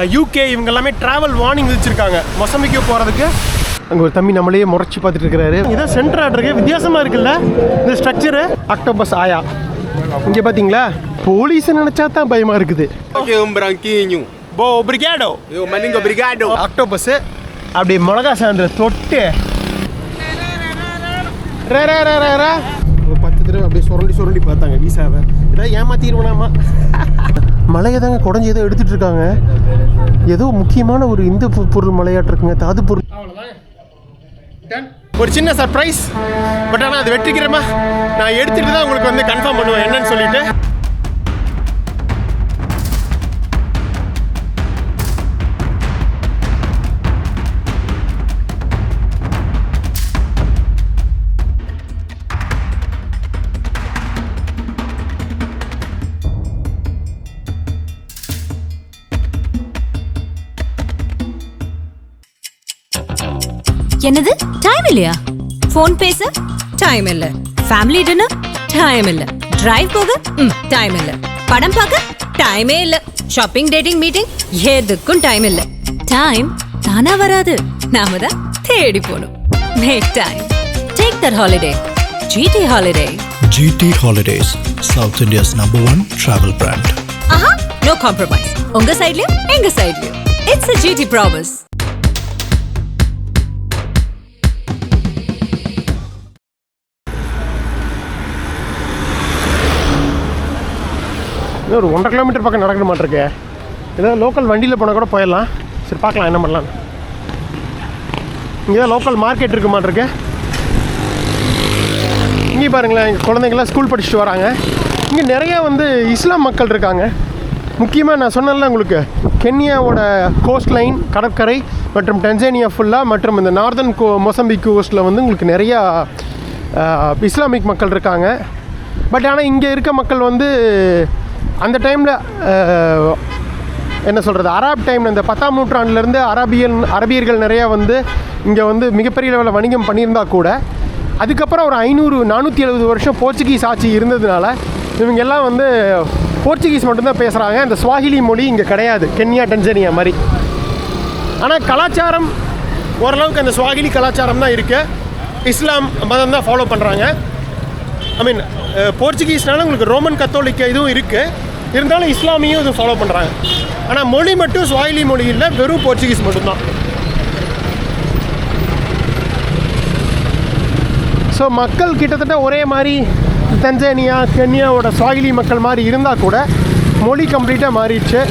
UK இவங்க எல்லாமே travel warning வச்சுருக்காங்க மொசம்பிக்கு போகிறதுக்கு. அங்கே ஒரு தம்பி நம்மளையே முறைச்சி பார்த்துட்டு இருக்கிறாரு. இதான் சென்டர் ஆர்டருக்கு வித்தியாசமாக இருக்குல்ல இந்த ஸ்ட்ரக்சரு. ஆக்டோபஸ் ஆயா இங்கே பார்த்தீங்களா, போலீஸ் நினச்சா தான் பயமாக இருக்குது. ஆக்டோபஸ் அப்படி மிளகா சாந்திர தொட்டு 10 தடவை அப்படியே சுரண்டி பார்த்தாங்க வீசாவை. ஏதாவது ஏமாத்திடுவோனாமா. மலையை தாங்க குடஞ்சி ஏதோ எடுத்துட்டு இருக்காங்க. ஏதோ முக்கியமான ஒரு இந்த பொருள் மலையாட்டிருக்குங்க, தாது பொருள். ஒரு சின்ன சர்ப்ரைஸ், பட் ஆனால் அது வெற்றிக்கிறமா நான் எடுத்துட்டு தான் உங்களுக்கு வந்து கன்ஃபார்ம் பண்ணுவேன் என்னன்னு சொல்லிட்டு. என்னது டைம் இல்லையா? போன் பேச டைம் இல்ல, ஃபேமிலி டின்னர் டைம் இல்ல, டிரைவ் போக டைம் இல்ல, படம் பார்க்க டைமே இல்ல, ஷாப்பிங் டேட்டிங் மீட்டிங் எதுக்கும் டைம் இல்ல. டைம் தானா வராது, நாம தான் தேடி போணும். Make time, take that holiday. GT Holiday. GT Holidays, South India's #1 travel brand. ஆஹா, no compromise. உங்க சைடுலயும் எங்க சைடுலயும். It's a GT promise. ஒரு 1.5 கிலோமீட்டர் பக்கம் நடக்க மாட்டிருக்கு. ஏதாவது லோக்கல் வண்டியில் போனால் கூட போயிடலாம். சரி பார்க்கலாம் என்ன பண்ணலாம். இங்கே தான் லோக்கல் மார்க்கெட் இருக்க மாட்டிருக்கு. இங்கே பாருங்களேன், எங்கள் குழந்தைங்களாம் ஸ்கூல் படிச்சுட்டு வராங்க. இங்கே நிறையா வந்து இஸ்லாம் மக்கள் இருக்காங்க. முக்கியமாக நான் சொன்னேன்ல உங்களுக்கு, கென்யாவோட கோஸ்ட் லைன் கடற்கரை மற்றும் டென்சானியா ஃபுல்லாக மற்றும் இந்த நார்தன் மொசம்பிக் கோஸ்ட்டில் வந்து உங்களுக்கு நிறையா இஸ்லாமிக் மக்கள் இருக்காங்க. பட் ஆனால் இங்கே இருக்க மக்கள் வந்து அந்த டைமில் என்ன சொல்கிறது, அராப் டைமில் இந்த 10ஆம் நூற்றாண்டுலேருந்து அரபியர்கள் நிறையா வந்து இங்கே வந்து மிகப்பெரிய லெவலில் வணிகம் பண்ணியிருந்தால் கூட அதுக்கப்புறம் ஒரு 470 வருஷம் போர்ச்சுகீஸ் ஆட்சி இருந்ததுனால இவங்க எல்லாம் வந்து போர்ச்சுகீஸ் மட்டும்தான் பேசுகிறாங்க. இந்த ஸ்வாஹிலி மொழி இங்கே கிடையாது, கென்யா டென்சானியா மாதிரி. ஆனால் கலாச்சாரம் ஓரளவுக்கு அந்த ஸ்வாஹிலி கலாச்சாரம் தான் இருக்குது. இஸ்லாம் மதம் தான் ஃபாலோ பண்ணுறாங்க. போர்ச்சுகீஸ்னால உங்களுக்கு ரோமன் கத்தோலிக்க இதுவும் இருக்குது, இருந்தாலும் இஸ்லாமியும் இது ஃபாலோ பண்ணுறாங்க. ஆனால் மொழி மட்டும் ஸ்வாஹிலி மொழி இல்லை, வெறும் போர்ச்சுகீஸ் மட்டும்தான். ஸோ மக்கள் கிட்டத்தட்ட ஒரே மாதிரி தன்சானியா கென்யாவோட ஸ்வாஹிலி மக்கள் மாதிரி இருந்தால் கூட மொழி கம்ப்ளீட்டாக மாறிடுச்சு.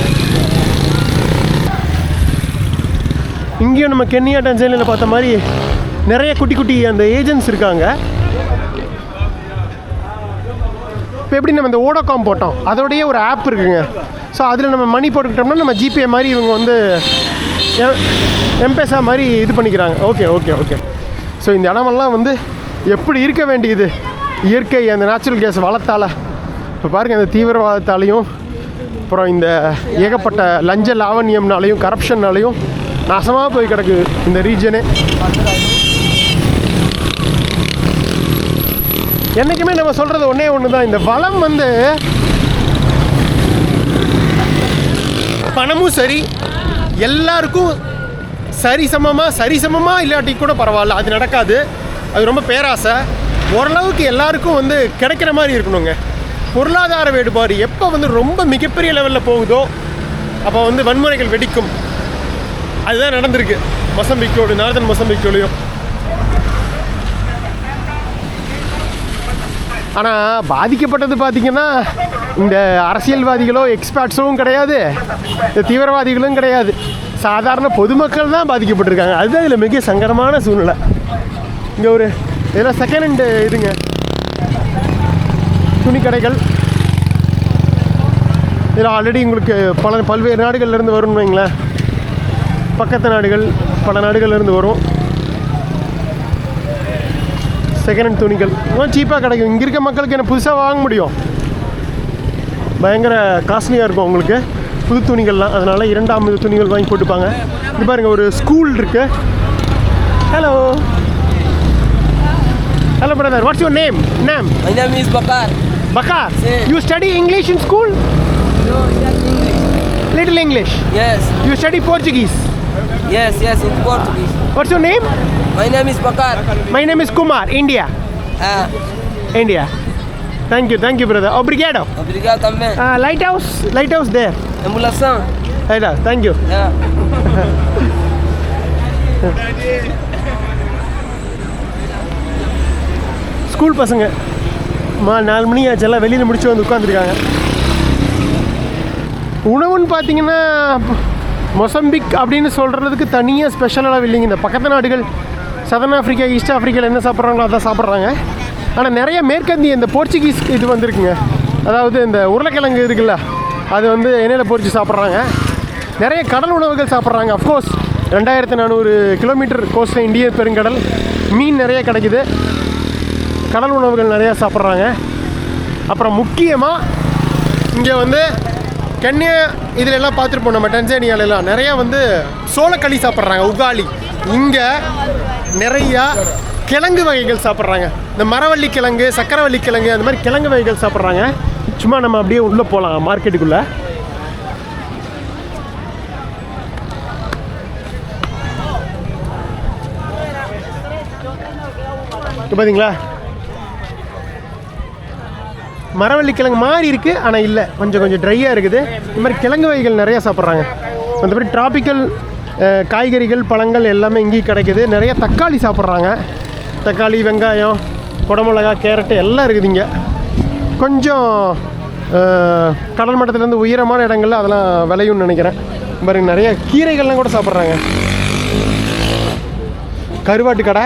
இங்கேயும் நம்ம கென்யா டென்சானியாவில் பார்த்த மாதிரி நிறைய குட்டி குட்டி அந்த ஏஜென்ட்ஸ் இருக்காங்க. இப்போ எப்படி நம்ம இந்த ஓடோகாம் போட்டோம், அதோடைய ஒரு ஆப் இருக்குங்க. ஸோ அதில் நம்ம மணி போட்டுக்கிட்டோம்னா நம்ம ஜிபே மாதிரி இவங்க வந்து எம்பேசா மாதிரி இது பண்ணிக்கிறாங்க. ஓகே. ஸோ இந்த இடமெல்லாம் வந்து எப்படி இருக்க வேண்டியது, இயற்கை அந்த நேச்சுரல் கேஸ் வளத்தால். இப்போ பாருங்கள், இந்த தீவிரவாதத்தாலையும் அப்புறம் இந்த ஏகப்பட்ட லஞ்ச லாவண்யம்னாலையும் கரப்ஷன்னாலையும் நாசமாக போய் கிடக்குது இந்த ரீஜனே. என்றைக்குமே நம்ம சொல்கிறது ஒன்றே ஒன்று தான், இந்த வளம் வந்து பணமும் சரி எல்லாருக்கும் சரிசமமாக இல்லாட்டி கூட பரவாயில்ல, அது நடக்காது. அது ரொம்ப பேராசை. ஓரளவுக்கு எல்லாருக்கும் வந்து கிடைக்கிற மாதிரி இருக்கணுங்க. பொருளாதார வேறுபாடு எப்போ வந்து ரொம்ப மிகப்பெரிய லெவலில் போகுதோ அப்போ வந்து வன்முறைகள் வெடிக்கும். அதுதான் நடந்திருக்கு மொசம்பிக்கோடு, நார்தன் மொசம்பிக்கோடையும். ஆனால் பாதிக்கப்பட்டது பார்த்திங்கன்னா இந்த அரசியல்வாதிகளோ எக்ஸ்பர்ட்ஸும் கிடையாது, இந்த தீவிரவாதிகளும் கிடையாது, சாதாரண பொதுமக்கள் தான் பாதிக்கப்பட்டிருக்காங்க. அதுதான் இதில் மிக சங்கடமான சூழ்நிலை. இங்கே ஒரு இதெல்லாம் செகண்ட் ஹேண்டு இதுங்க, துணி கடைகள். இதில் ஆல்ரெடி உங்களுக்கு பல்வேறு நாடுகள்லேருந்து வரும்னு வைங்களேன், பக்கத்து நாடுகள் பல நாடுகள்லேருந்து வரும். செகண்ட் ஹேண்ட் துணிகள் இன்னும் சீப்பாக கிடைக்கும். இங்கே இருக்க மக்களுக்கு என்ன புதுசாக வாங்க முடியும், பயங்கர காஸ்ட்லியாக இருக்கும் உங்களுக்கு புது துணிகள்லாம். அதனால் 2ஆம் துணிகள் வாங்கி போட்டுப்பாங்க. இது பாருங்கள், ஒரு ஸ்கூல் இருக்குது. Hello brother, what's your name? My name is Bakar. Bakar? You study English in school? No, just English. Little English. Yes, You study Portuguese. yes, in Portuguese. What's your name? My name is Bakar. My name is Kumar, India. Ah, India. Thank you, brother. Obrigado. obrigado também. Lighthouse there. Emulação. Lighthouse. Thank you. Yeah. School பசங்க 4 மணி ஆச்சு, எல்லாம் வெளியில் முடிச்சு வந்து உட்காந்துருக்காங்க. உணவுன்னு பார்த்தீங்கன்னா Mozambique அப்படின்னு சொல்கிறதுக்கு தனியாக ஸ்பெஷலாக இல்லைங்க. இந்த பக்கத்து நாடுகள் சதர்ன் ஆஃப்ரிக்கா, ஈஸ்ட் ஆஃப்ரிக்காவில் என்ன சாப்பிட்றாங்களோ அதான் சாப்பிட்றாங்க. ஆனால் நிறைய மேற்கந்திய இந்த போர்ச்சுகீஸ் இது வந்திருக்குங்க. அதாவது இந்த உருளைக்கிழங்கு இருக்குல்ல, அது வந்து எண்ணெயில் பொரிச்சு சாப்பிட்றாங்க. நிறைய கடல் உணவுகள் சாப்பிட்றாங்க. அஃப்கோர்ஸ் 2400 கிலோமீட்டர் கோஸ்ட்டில் இந்திய பெருங்கடல், மீன் நிறைய கிடைக்குது, கடல் உணவுகள் நிறையா சாப்பிட்றாங்க. அப்புறம் முக்கியமாக இங்கே வந்து கென்யா இதில் எல்லாம் பார்த்துருப்போம் நம்ம, டென்சானியாலெல்லாம் நிறையா வந்து சோளக்களி சாப்பிட்றாங்க, உகாலி. இங்கே நிறையா கிழங்கு வகைகள் சாப்பிட்றாங்க. இந்த மரவள்ளி கிழங்கு, சக்கரவள்ளி கிழங்கு, அந்த மாதிரி கிழங்கு வகைகள் சாப்பிட்றாங்க. சும்மா நம்ம அப்படியே உள்ளே போகலாம் மார்க்கெட்டுக்குள்ளே. பார்த்தீங்களா, மரவள்ளி கிழங்கு மாதிரி இருக்குது, ஆனால் இல்லை, கொஞ்சம் ட்ரையாக இருக்குது. இந்த மாதிரி கிழங்கு வகைகள் நிறையா சாப்பிட்றாங்க. மற்றபடி டிராபிக்கல் காய்கறிகள், பழங்கள் எல்லாமே இங்கேயும் கிடைக்குது. நிறைய தக்காளி சாப்பிட்றாங்க. தக்காளி, வெங்காயம், குடமிளகா, கேரட்டு எல்லாம் இருக்குது இங்கே. கொஞ்சம் கடல் மட்டத்துலேருந்து உயரமான இடங்கள்ல அதெல்லாம் விளையும்னு நினைக்கிறேன். பாருங்க, நிறைய கீரைகள்லாம் கூட சாப்பிட்றாங்க. கருவாட்டு கடை.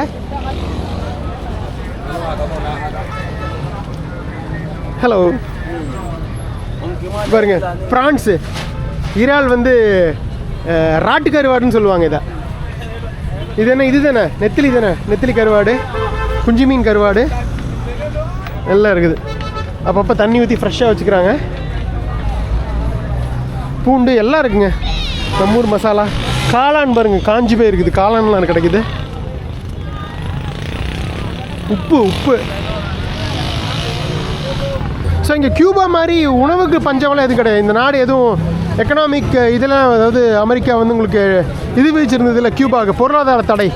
ஹலோ, பாருங்க, ப்ரான்ஸு, இறால் வந்து ராட்டு கருவாடுன்னு சொல்லுவாங்க. இது என்ன, இது தானே நெத்திலி தானே, நெத்திலி கருவாடு, குஞ்சு மீன் கருவாடு எல்லாம் இருக்குது. அப்பப்போ தண்ணி ஊற்றி ஃப்ரெஷ்ஷாக வச்சுக்கிறாங்க. பூண்டு எல்லாம் இருக்குங்க. நம்மூர் மசாலா, காளான் பாருங்கள், காஞ்சி போய் இருக்குது, காளான்லாம் கிடைக்குது. உப்பு. ஸோ இங்கே கியூபா மாதிரி உணவுக்கு பஞ்சமெல்லாம் எதுவும் கிடையாது. இந்த நாடு எதுவும் எக்கனாமிக் இதெல்லாம், அதாவது அமெரிக்கா வந்து உங்களுக்கு இது விதிச்சிருந்தது இல்லை, கியூபாவுக்கு பொருளாதார தடை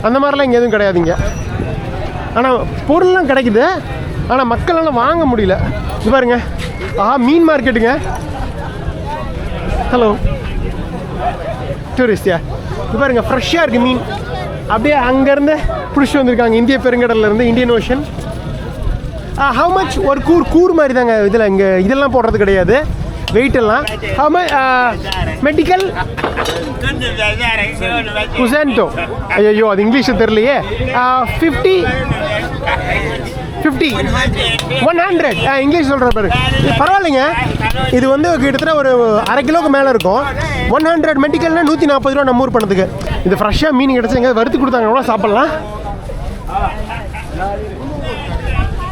அந்த மாதிரிலாம் இங்கே எதுவும் கிடையாதுங்க. ஆனால் பொருள்லாம் கிடைக்குது, ஆனால் மக்களால் வாங்க முடியல. இது பாருங்க, மீன் மார்க்கெட்டுங்க. ஹலோ டூரிஸ்டியா, இது பாருங்க, ஃப்ரெஷ்ஷாக இருக்குது மீன். அப்படியே அங்கேருந்து பிடிச்சி வந்திருக்காங்க, இந்திய பெருங்கடல்லேருந்து, இந்தியன் ஓஷன். ஹவு மச் ஒரு கூர் மாதிரி தாங்க இதில். இங்கே இதெல்லாம் போடுறது கிடையாது, வெயிட் எல்லாம். ஹவு மச் மெடிக்கல் குசென்டோ, ஐயோ அது இங்கிலீஷில் தெரியலையே. 50 100 இங்கிலீஷ் சொல்கிற பாரு, பரவாயில்லைங்க. இது வந்து கிட்டத்தட்ட ஒரு அரை கிலோக்கு மேலே இருக்கும். 100 மெடிக்கல்னால் 140 ரூபா நம்ம ஊர் பணத்துக்கு. இது ஃப்ரெஷ்ஷாக மீன் கிடச்சி எங்கேயாவது வறுத்து கொடுத்தாங்க கூட சாப்பிட்லாம்.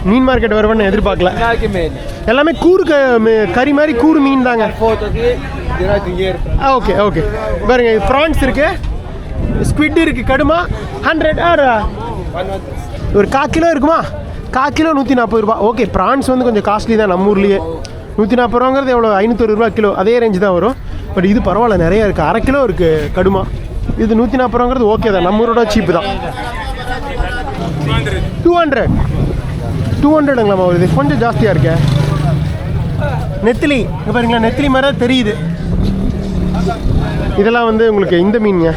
மீன் மார்க்கெட் வருவேன்னு எதிர்பார்க்கல. எல்லாமே கூறு கறி மாதிரி கூறு மீன் தாங்க. ஓகே பாருங்க, ப்ரான்ஸ் இருக்கு, ஸ்குவிட் இருக்கு, கடுமா 100 ஒரு 1/4 கிலோ இருக்குமா, 1/4 கிலோ 140 ரூபா. ஓகே, ப்ரான்ஸ் வந்து கொஞ்சம் காஸ்ட்லி தான் நம்ம ஊர்லேயே. 140 ரூபாங்கிறது எவ்வளோ, 500 ரூபா கிலோ, அதே ரேஞ்சு தான் வரும். பட் இது பரவாயில்ல, நிறையா இருக்குது. 1/2 கிலோ இருக்குது கடுமா. இது 140 ரூபாங்கிறது ஓகே தான், நம்ம ஊரோட சீப்பு தான். 200ங்களாம்மா வருது, கொஞ்சம் ஜாஸ்தியாக இருக்கே. நெத்திலி இங்கே பாருங்களா, நெத்திலி மாதிரி தான் தெரியுது. இதெல்லாம் வந்து உங்களுக்கு இந்த மீனுங்க,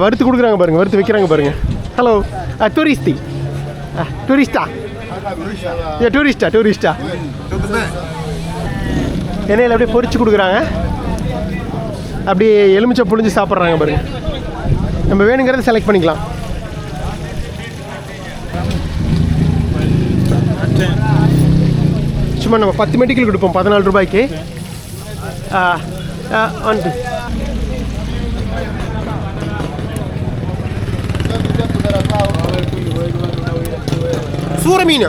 வறுத்து கொடுக்குறாங்க பாருங்கள், வறுத்து வைக்கிறாங்க பாருங்கள். ஹலோ டூரிஸ்டா எண்ணெயில் அப்படியே பொரிச்சு கொடுக்குறாங்க. அப்படியே எலுமிச்சை புழிஞ்சு சாப்பிட்றாங்க பாருங்கள். நம்ம வேணுங்கிறத செலக்ட் பண்ணிக்கலாம். சும்மா நம்ம 10 மெடிக்கல் கொடுப்போம் 14 ரூபாய்க்கு. சூர மீன்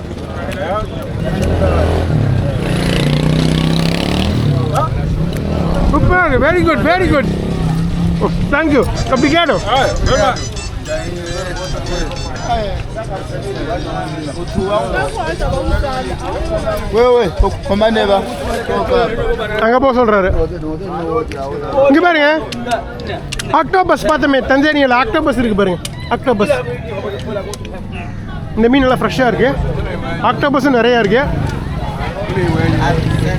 super, very good. Thank you. Obrigado. Oui, comment elle va? அங்கே போக சொல்கிறாரு. இங்கே பாருங்க, ஆக்டோபஸ் பார்த்தோமே தஞ்சானியில் ஆக்டோபஸ் இருக்குது பாருங்க. ஆக்டோபஸ் இந்த மீன் நல்லா ஃப்ரெஷ்ஷாக இருக்குது. ஆக்டோபஸும் நிறையா இருக்குது.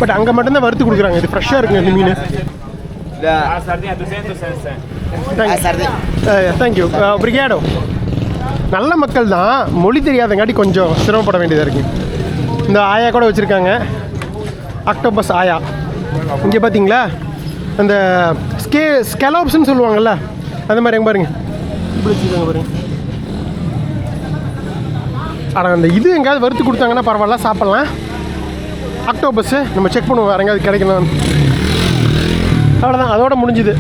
பட் அங்கே மட்டும்தான் வறுத்து கொடுக்குறாங்க. இது ஃப்ரெஷ்ஷாக இருக்குங்க இந்த மீன். தேங்க்யூ. பிரிகேடோ நல்ல மக்கள் தான், மொழி தெரியாதங்காட்டி கொஞ்சம் சிரமப்பட வேண்டியதாக இருக்குது. இந்த ஆயா கூட வச்சுருக்காங்க, ஆக்டோபஸ் ஆயா. இங்கே பார்த்தீங்களா அந்த ஸ்கேலோப்ஸ்ன்னு சொல்லுவாங்கள்ல, அந்த மாதிரி எங்கே பாருங்க இப்படி வச்சுருக்காங்க பாருங்க. ஆனால் அந்த இது எங்கேயாவது வறுத்து கொடுத்தாங்கன்னா பரவாயில்ல, சாப்பிட்லாம். ஆக்டோபஸ்ஸு நம்ம செக் பண்ணுவோம் வேறு எங்கேயாவது கிடைக்கணும். அவ்வளோதான், அதோட முடிஞ்சுது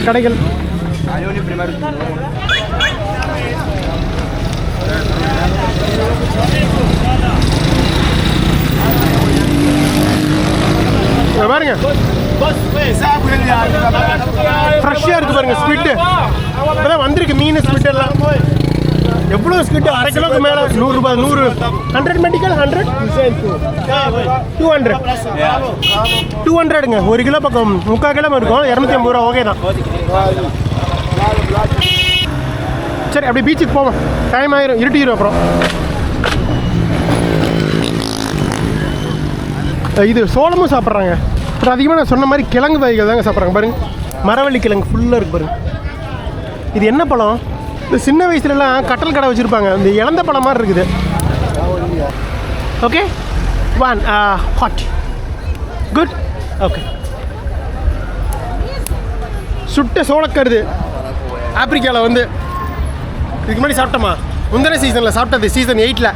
கடைகள். பாருங்க ஃப்ரெஷ்ஷாக இருக்குது பாருங்க. ஸ்குவிட்டு இப்போதான் வந்திருக்கு மீன். ஸ்குவிட் எல்லாம் எவ்வளோ ஸ்குவிட்டு? அரை கிலோக்கு மேலே 100 ரூபாய். 100 மெடிக்கல் 100 200ங்க. 1 கிலோ பக்கம் 3/4 கிலோ இருக்கும். 250 ரூபா. ஓகே தான். சரி, அப்படியே பீச்சுக்கு போவோம். டைம் ஆயிரும், இருட்டிடும். அப்புறம் இது சோளமும் சாப்பிட்றாங்க. பட் அதிகமாக நான் சொன்ன மாதிரி கிழங்கு வகைகள் தாங்க சாப்பிட்றாங்க. பாருங்க, மரவள்ளி கிழங்கு ஃபுல்லாக இருக்குது பாருங்க. இது என்ன பழம்? இந்த சின்ன வயசுலலாம் கட்டல் கடை வச்சுருப்பாங்க. இந்த இழந்த பழம் மாதிரி இருக்குது. Okay, 1 hot good. ஓகே, சுட்ட சோளக்கருது ஆப்பிரிக்காவில் வந்து இதுக்கு முன்னாடி சாப்பிட்டோமா? முந்தின சீசனில் சாப்பிட்டது, சீசன் 8ல்.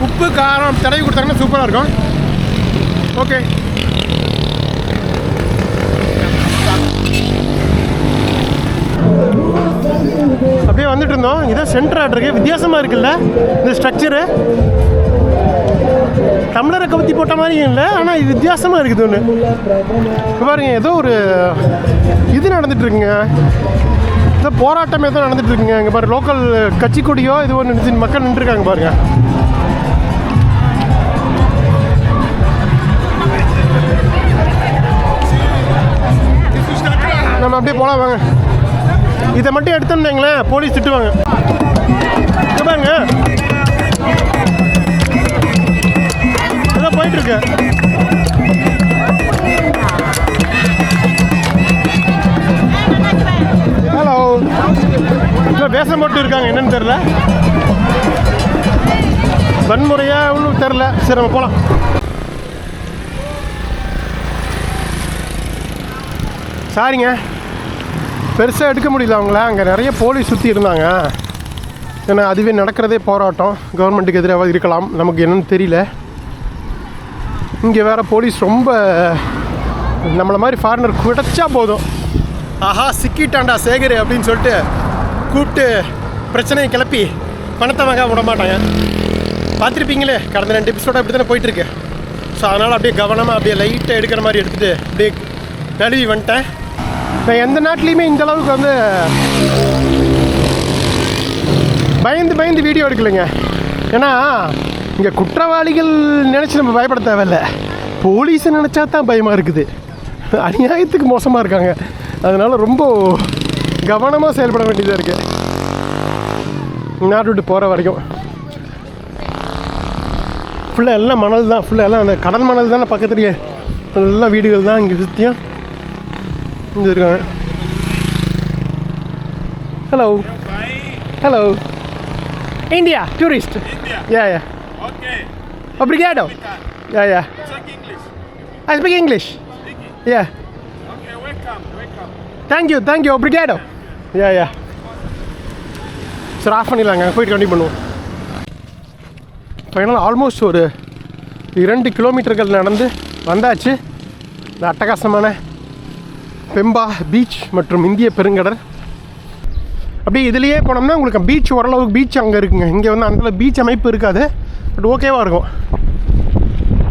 உப்பு காரம் தடவி கொடுத்தாங்கன்னா சூப்பராக இருக்கும். ஓகே, அப்படியே வந்துட்டு இருந்தோம். இதான் சென்டர் ஆட்ருக்கு. வித்தியாசமாக இருக்குல்ல இந்த ஸ்ட்ரக்சரு. டம்ளரை கவுத்தி போட்ட மாதிரியும் இல்லை, ஆனால் இது வித்தியாசமாக இருக்குது ஒன்று. பாருங்க, ஏதோ ஒரு இது நடந்துட்டுருக்குங்க. ஏதோ போராட்டம் ஏதோ நடந்துட்டுருக்குங்க. இங்கே பாரு, லோக்கல் கட்சி கொடியோ இது ஒன்று மக்கள் நின்றுருக்காங்க பாருங்க. நம்ம அப்படியே போகலாம் வாங்க. இதை மட்டும் எடுத்தோம்னீங்களேன் போலீஸ் திட்டுவாங்க. பாருங்க, இதான் போயிட்டுருக்கு. ஹலோ, இல்லை வேஷம் போட்டு இருக்காங்க, என்னன்னு தெரில. வன்முறையாக ஒன்றும் தெரில. சரி, நம்ம போகலாம். சாரிங்க, பெருசாக எடுக்க முடியல அவங்கள. அங்கே நிறைய போலீஸ் சுற்றி இருந்தாங்க. ஏன்னா அதுவே நடக்கிறதே போராட்டம். கவர்மெண்ட்டுக்கு எதிராக இருக்கலாம், நமக்கு என்னன்னு தெரியல. இங்கே வேறு போலீஸ் ரொம்ப நம்மளை மாதிரி ஃபாரினர் கிடைச்சா போதும், ஆஹா சிக்கிட்டாண்டா சேகர் அப்படின்னு சொல்லிட்டு கூப்பிட்டு பிரச்சனையை கிளப்பி பணத்தை வாங்க விட மாட்டாங்க. பார்த்துருப்பீங்களே, கடந்த 2 எபிசோட அப்படி தானே போயிட்டுருக்கு. ஸோ அதனால் அப்படியே கவனமாக அப்படியே லைட்டாக எடுக்கிற மாதிரி எடுத்துகிட்டு அப்படியே நழுவி வந்துட்டேன். நான் எந்த நாட்டிலையுமே இந்த அளவுக்கு வந்து பயந்து வீடியோ எடுக்கலைங்க. ஏன்னா இங்கே குற்றவாளிகள் நினச்சி நம்ம பயப்பட தேவையில்லை, போலீஸை நினச்சா தான் பயமாக இருக்குது. அநியாயத்துக்கு மோசமாக இருக்காங்க. அதனால் ரொம்ப கவனமாக செயல்பட வேண்டியதாக இருக்குது நாட்டு விட்டு போகிற வரைக்கும். ஃபுல்லாக எல்லாம் மணல் தான், ஃபுல்லாக எல்லாம் அந்த கடல் மணல் தானே பக்கத்துலேயே. எல்லாம் வீடுகள் தான் இங்கே சுற்றியும் இங்கே இருக்காங்க. Hello hello, India tourist. Yeah obrigado. Yeah. I speak English. Yeah. Okay, welcome. Thank you, obrigado. Yeah. சரி, ஆஃப் பண்ணிடலாங்க, போயிட்டு கண்டிப்பாக பண்ணுவோம். ஃபைனலாக ஆல்மோஸ்ட் ஒரு 2 கிலோமீட்டர்கள் நடந்து வந்தாச்சு. இந்த அட்டகாசமான பெம்பா பீச் மற்றும் இந்திய பெருங்கடல். அப்படியே இதுலேயே போனோம்னா உங்களுக்கு பீச் ஓரளவுக்கு பீச் அங்கே இருக்குங்க. இங்கே வந்து அந்த பீச் அமைப்பு இருக்காது, பட் ஓகேவாக இருக்கும்.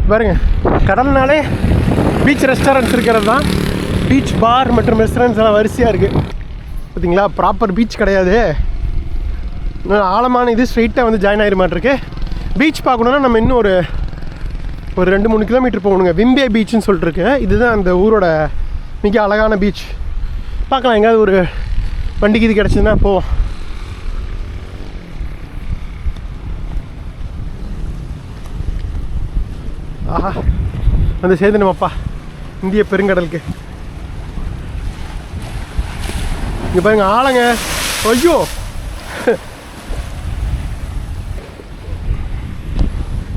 பாருங்க, கடல்னாலே பீச் ரெஸ்டாரண்ட்ஸ் இருக்கிறது தான். பீச் பார் மற்றும் ரெஸ்டாரண்ட்ஸ் எல்லாம் வரிசையாக இருக்குது. பார்த்தீங்களா, ப்ராப்பர் பீச் கிடையாது. ஆழமான இது ஸ்ட்ரெயிட்டாக வந்து ஜாயின் ஆகிற மாதிரி இருக்கு. பீச் பார்க்கணுன்னா நம்ம இன்னும் ஒரு 2-3 கிலோமீட்டர் போகணுங்க. விம்பே பீச்சுன்னு சொல்லிட்டு இருக்கு. இதுதான் அந்த ஊரோட மிக அழகான பீச். பார்க்கலாம், எங்கேயாவது ஒரு வண்டிக்கு இது கிடச்சிதுன்னா போவோம். ஆஹா, வந்து சேர்ந்து நம்மப்பா இந்திய பெருங்கடலுக்கு. இங்கே பாருங்க ஆளுங்க. ஐயோ,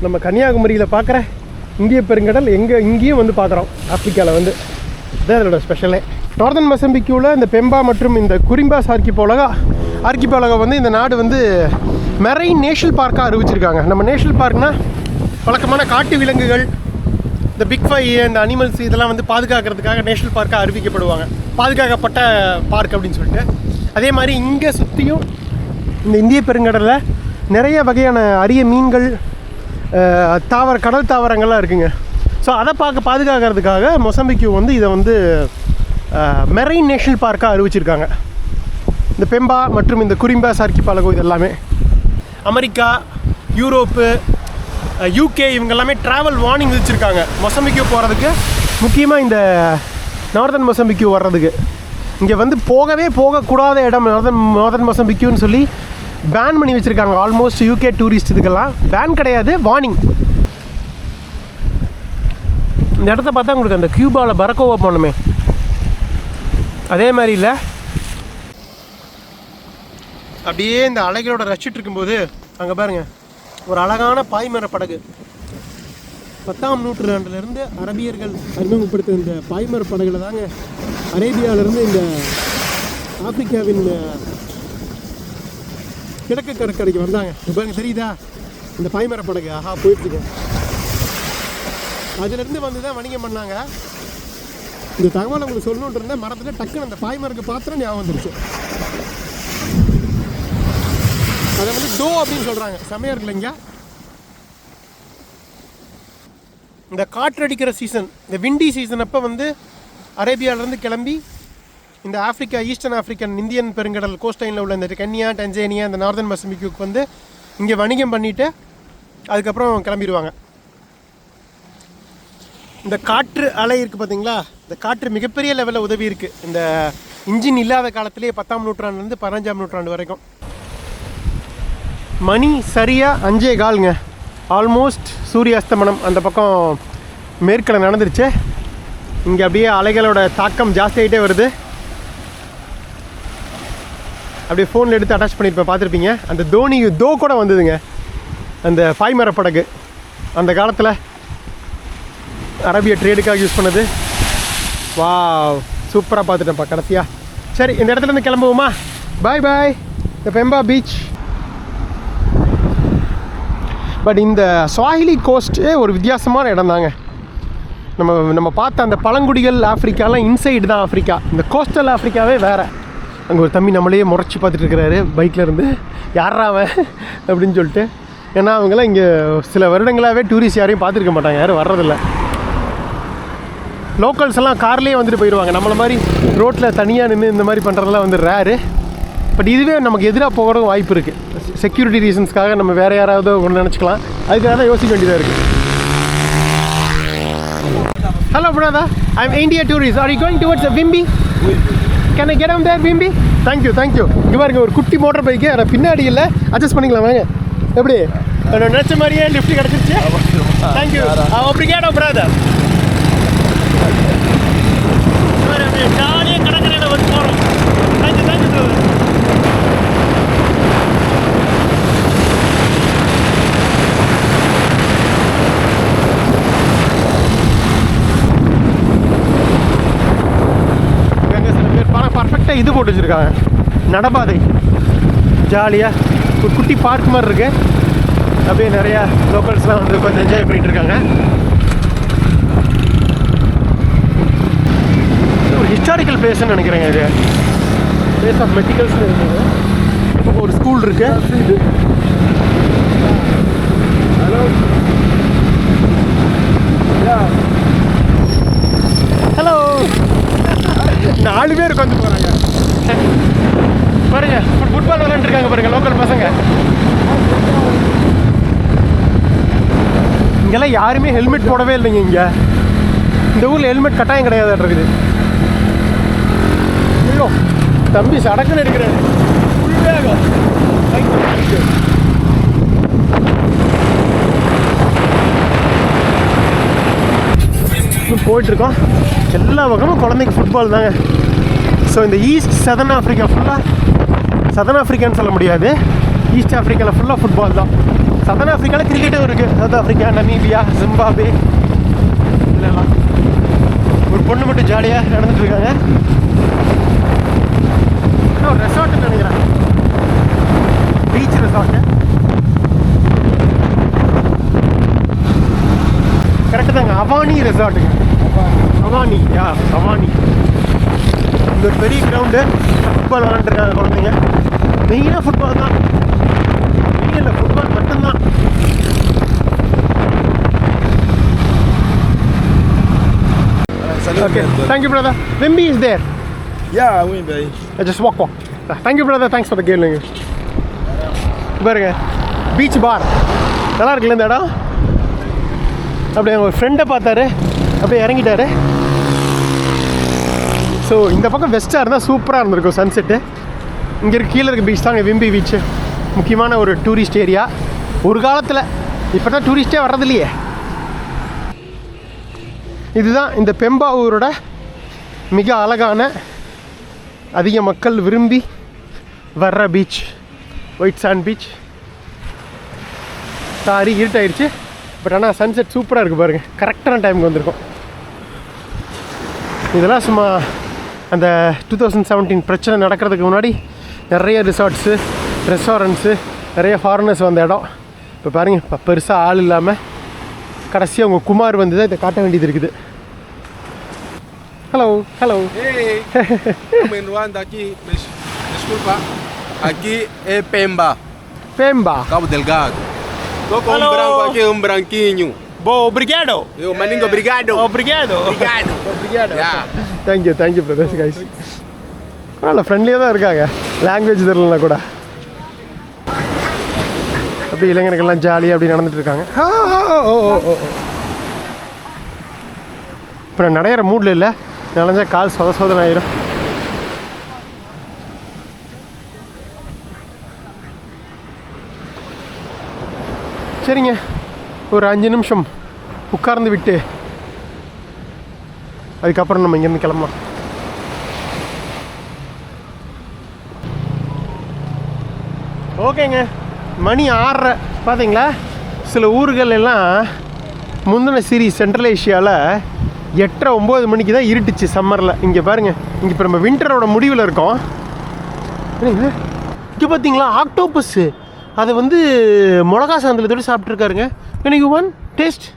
நம்ம கன்னியாகுமரியில் பார்க்குற இந்திய பெருங்கடல் இங்கேயும் வந்து பார்க்குறோம். ஆப்பிரிக்காவில் வந்து இதுதான் அதோட ஸ்பெஷலே. நார்தன் மொசாம்பிக்கில் இந்த பெம்பா மற்றும் இந்த குறிம்பாஸ் ஆர்கிபோலகா வந்து இந்த நாடு வந்து மெரைன் நேஷனல் பார்க்காக அறிவிச்சிருக்காங்க. நம்ம நேஷனல் பார்க்னால் வழக்கமான காட்டு விலங்குகள், இந்த பிக் ஃபை, இந்த அனிமல்ஸ் இதெல்லாம் வந்து பாதுகாக்கிறதுக்காக நேஷனல் பார்க்காக அறிவிக்கப்படுவாங்க, பாதுகாக்கப்பட்ட பார்க் அப்படின்னு சொல்லிட்டு. அதே மாதிரி இங்கே சுற்றியும் இந்த இந்திய பெருங்கடலில் நிறைய வகையான அரிய மீன்கள், கடல் தாவரங்கள்லாம் இருக்குங்க. ஸோ அதை பாதுகாக்கிறதுக்காக மொசாம்பிக்கு வந்து இதை வந்து மெரைன் நேஷனல் பார்க்காக அறிவிச்சிருக்காங்க. இந்த பெம்பா மற்றும் இந்த குறிம்பாஸ் ஆர்கிபோலகா இது எல்லாமே அமெரிக்கா, யூரோப்பு, யூகே இவங்க எல்லாமே ட்ராவல் வார்னிங் வச்சுருக்காங்க மொசாம்பிக்கு போகிறதுக்கு. முக்கியமாக இந்த நார்தன் மொசாம்பிக்கு வர்றதுக்கு இங்கே வந்து போகக்கூடாத இடம் நார்தன் மொசாம்பிக்குன்னு சொல்லி பேன் பண்ணி வச்சுருக்காங்க. ஆல்மோஸ்ட் யூகே டூரிஸ்ட் இதுக்கெல்லாம் பேன் கிடையாது, வார்னிங். இந்த இடத்த பார்த்தா உங்களுக்கு அந்த கியூபாவில் பரக்கோவா போகணுமே அதே மாதிரி இல்லை. அப்படியே இந்த அலைகளோட ரசிச்சுட்டு இருக்கும்போது அங்கே பாருங்கள் ஒரு அழகான பாய்மர படகு. 10ஆம் நூற்றாண்டுலேருந்து அரபியர்கள் அறிமுகப்படுத்த இந்த பாய்மர படகுல தாங்க அரேபியாவிலேருந்து இந்த ஆப்பிரிக்காவின் கிழக்கு கடற்கரைக்கு வந்தாங்க. பாருங்க தெரியுதா இந்த பாய்மர படகு? ஆஹா, போயிட்டுருக்கு. அதுலேருந்து வந்து தான் வணிகம் பண்ணாங்க. இந்த தகவல் உங்களுக்கு சொல்லணுன்ட்டு இருந்தால் மரத்தில் டக்குன்னு அந்த பாய்மரக்கு பாத்திரம் ஞாபகம் வந்துருச்சு. அதை வந்து டோ அப்படின்னு சொல்கிறாங்க. செமையாக இருக்குல்ல. இங்கே இந்த காற்றடிக்கிற சீசன், இந்த விண்டி சீசன் அப்போ வந்து அரேபியாவிலேருந்து கிளம்பி இந்த ஆஃப்ரிக்கா, ஈஸ்டர்ன் ஆஃப்ரிக்கன் இந்தியன் பெருங்கடல் கோஸ்டைனில் உள்ள இந்த கென்யா, டன்சானியா, இந்த நார்தன் மொசாம்பிக்கு வந்து இங்கே வணிகம் பண்ணிவிட்டு அதுக்கப்புறம் கிளம்பிடுவாங்க. இந்த காற்று அலை இருக்குது பார்த்தீங்களா, இந்த காற்று மிகப்பெரிய லெவலில் உதவி இருக்குது இந்த இன்ஜின் இல்லாத காலத்திலே 10ஆம் நூற்றாண்டுலேருந்து 15ஆம் நூற்றாண்டு வரைக்கும். மணி சரியாக 5:15ங்க. ஆல்மோஸ்ட் சூரிய அஸ்தமனம் அந்த பக்கம் மேற்கில் நடந்துருச்சு. இங்கே அப்படியே அலைகளோட தாக்கம் ஜாஸ்தியாகிட்டே வருது. அப்படியே ஃபோனில் எடுத்து அட்டாச் பண்ணியிருப்பேன், பார்த்துருப்பீங்க. அந்த தோ கூட வந்ததுங்க, அந்த பாய்மர படகு. அந்த காலத்தில் அரபிய ட்ரேடுக்காக யூஸ் பண்ணது. வா, சூப்பராக பார்த்துட்டேன்ப்பா கடைசியாக. சரி, இந்த இடத்துலேருந்து கிளம்புவோமா? பாய் பாய். இந்த பெம்பா பீச். பட் இந்த ஸ்வாஹிலி கோஸ்ட்டே ஒரு வித்தியாசமான இடம் தாங்க. நம்ம பார்த்த அந்த பழங்குடிகள் ஆஃப்ரிக்காலாம் இன்சைடு தான் ஆஃப்ரிக்கா. இந்த கோஸ்டல் ஆஃப்ரிக்காவே வேறு. அங்கே ஒரு தம்பி நம்மளையே முறைச்சி பார்த்துட்டு இருக்கிறாரு பைக்கில் இருந்து. யாரா அவன் அப்படின்னு சொல்லிட்டு. ஏன்னா அவங்களாம் இங்கே சில வருடங்களாகவே டூரிஸ்ட் யாரையும் பார்த்துருக்க மாட்டாங்க, யாரும் வர்றதில்ல. லோக்கல்ஸ் எல்லாம் கார்லேயே வந்துட்டு போயிடுவாங்க. நம்மளை மாதிரி ரோட்டில் தனியாக நின்று இந்த மாதிரி பண்ணுறதெல்லாம் வந்து ரேரு. பட் இதுவே நமக்கு எதிராக போகிறதும் வாய்ப்பு இருக்குது. செக்யூரிட்டி ரீசன்ஸ்க்காக நம்ம வேறு யாராவது ஒன்று நினச்சிக்கலாம். அதுக்காக தான் யோசிக்க வேண்டியதாக இருக்குது. Hello brother, I'm India tourist. Are you going towards Vimbi? Can I get on there, Vimbi? Thank you. இங்கே பாருங்க ஒரு குட்டி மோட்டர் பைக்கு. ஆனால் பின்னாடி இல்லை, அட்ஜஸ்ட் பண்ணிக்கலாம் வாங்க. எப்படி நினச்ச மாதிரியே லிஃப்ட் கிடச்சிருச்சு. தேங்க்யூ. obrigado brother. ஜாலியாக கடற்கரையில் வந்து போகிறோம். Thank you brother. பர்ஃபெக்டாக இது போட்டு வச்சுருக்காங்க, நடப்பாதை. ஜாலியாக ஒரு குட்டி பார்க் மாதிரி இருக்கு. அப்படியே நிறையா லோக்கல்ஸ்லாம் வந்து கொஞ்சம் என்ஜாய் பண்ணிகிட்டு இருக்காங்க. ஒரு ஹிஸ்டாரிக்கல் பிளேஸ்ன்னு நினைக்கிறேங்க. இது பிளேஸ் ஆஃப் மெடிக்கல்ஸ்னு இருக்குது. இப்போ ஒரு ஸ்கூல் இருக்கு. ஹலோ 4 பேர் உட்காந்து போகிறாங்க. பாருங்க ஃபுட்பால் விளையாண்டுருக்காங்க பாருங்க லோக்கல் பசங்க. இங்கெல்லாம் யாருமே ஹெல்மெட் போடவே இல்லைங்க. இங்கே இந்த ஊரில் ஹெல்மெட் கட்டாயம் கிடையாது இருக்குது. ஐயோ தம்பி சடக்குன்னு இருக்கிறாரு. போயிட்டுருக்கோம். எல்லா பக்கமும் குழந்தைக்கு ஃபுட்பால் தாங்க. ஸோ இந்த ஈஸ்ட் சதர்ன் ஆஃப்ரிக்கா ஃபுல்லாக, சதர்ன் ஆஃப்ரிக்கான்னு சொல்ல முடியாது, ஈஸ்ட் ஆஃப்ரிக்காவில் ஃபுல்லாக ஃபுட்பால் தான். சதர்ன் ஆஃப்ரிக்காவில் கிரிக்கெட்டும் இருக்குது. சவுத் ஆஃப்ரிக்கா, நமீபியா, ஜிம்பாப்வே இதெல்லாம். ஒரு பொண்ணு மட்டும் ஜாலியாக நடந்துட்டு இருக்காங்க. ஒரு ரெசார்ட்டுன்னு நினைக்கிறேன், பீச் ரெசார்ட்டு. கரெக்டு தாங்க, அவானி ரெசார்ட்டுங்க. அவானி, யா அவானி. இங்கே ஒரு பெரிய கிரவுண்டு, ஃபுட்பால் விளாண்டுருக்காங்க குழந்தைங்க. மெயினாக ஃபுட்பால் தான், மெயின் இல்லை ஃபுட்பால் மட்டும்தான். Okay, thank you brother. Wimby is there. Yeah, Wimby. Just walk. Thank you brother, thanks for the game. பாருங்க பீச் பார் நல்லா இருக்குல்ல இந்த இடம். அப்படியே ஒரு ஃப்ரெண்டை பார்த்தாரு, அப்படியே இறங்கிட்டாரு. ஸோ இந்த பக்கம் வெஸ்ட்டாக இருந்தால் சூப்பராக இருந்திருக்கும் சன்செட்டு. இங்கே இருக்க கீழே இருக்க பீச் தாங்க விம்பி பீச்சு. முக்கியமான ஒரு டூரிஸ்ட் ஏரியா ஒரு காலத்தில். இப்போ தான் டூரிஸ்டே வர்றதில்லையே. இதுதான் இந்த பெம்பாவூரோட மிக அழகான, அதிக மக்கள் விரும்பி வர்ற beach, white sand beach. Sorry இருட்டாயிடுச்சு, பட் ஆனால் சன்செட் சூப்பராக இருக்குது பாருங்கள். கரெக்டான டைமுக்கு வந்திருக்கோம். இதெல்லாம் சும்மா அந்த 2017 பிரச்சனை நடக்கிறதுக்கு முன்னாடி நிறைய ரிசார்ட்ஸு, ரெஸ்டாரண்ட்ஸு, நிறைய ஃபாரினர்ஸ் வந்த இடம். இப்போ பாருங்கள், இப்போ பெருசாக ஆள் இல்லாமல் கடைசியாக உங்கள் குமார் வந்து தான் இதை காட்ட வேண்டியது இருக்குது. Hello hello. Estamos em Ruanda aqui, desculpa, aqui é Pemba, Pemba, Cabo Delgado. Estou com Hello. um branco aqui, um branquinho. Bo, obrigado. Eu, maninho, obrigado. Obrigado. Obrigado. Obrigado. Yeah. Thank you brothers guys. பரவாயில்ல, ஃப்ரெண்ட்லியாக தான் இருக்காங்க, language தெரியலனா கூட. அப்படி இளைஞர்கள்லாம் ஜாலியாக அப்படி நடந்துட்டு இருக்காங்க. இப்போ நான் நடையிற மூடில் இல்லை, நனைஞ்சா கால் சொதனை ஆயிரும். சரிங்க, ஒரு 5 நிமிஷம் உட்கார்ந்து விட்டு அதுக்கப்புறம் நம்ம இங்கேருந்து கிளம்பலாம். ஓகேங்க, மணி 6:30 பார்த்தீங்களா. சில ஊர்கள் எல்லாம் முந்தின சீரீஸ் சென்ட்ரல் ஏஷியாவில் 8:30-9 மணிக்கு தான் இருட்டுச்சு சம்மரில். இங்கே பாருங்கள், இங்கே இப்போ நம்ம வின்டரோட முடிவில் இருக்கோம். இங்கே பார்த்தீங்களா ஆக்டோபஸ்ஸு, அதை வந்து மிளகா சாந்தலத்தோடு சாப்பிட்ருக்காருங்க. எனக்கு ஒன் டேஸ்ட்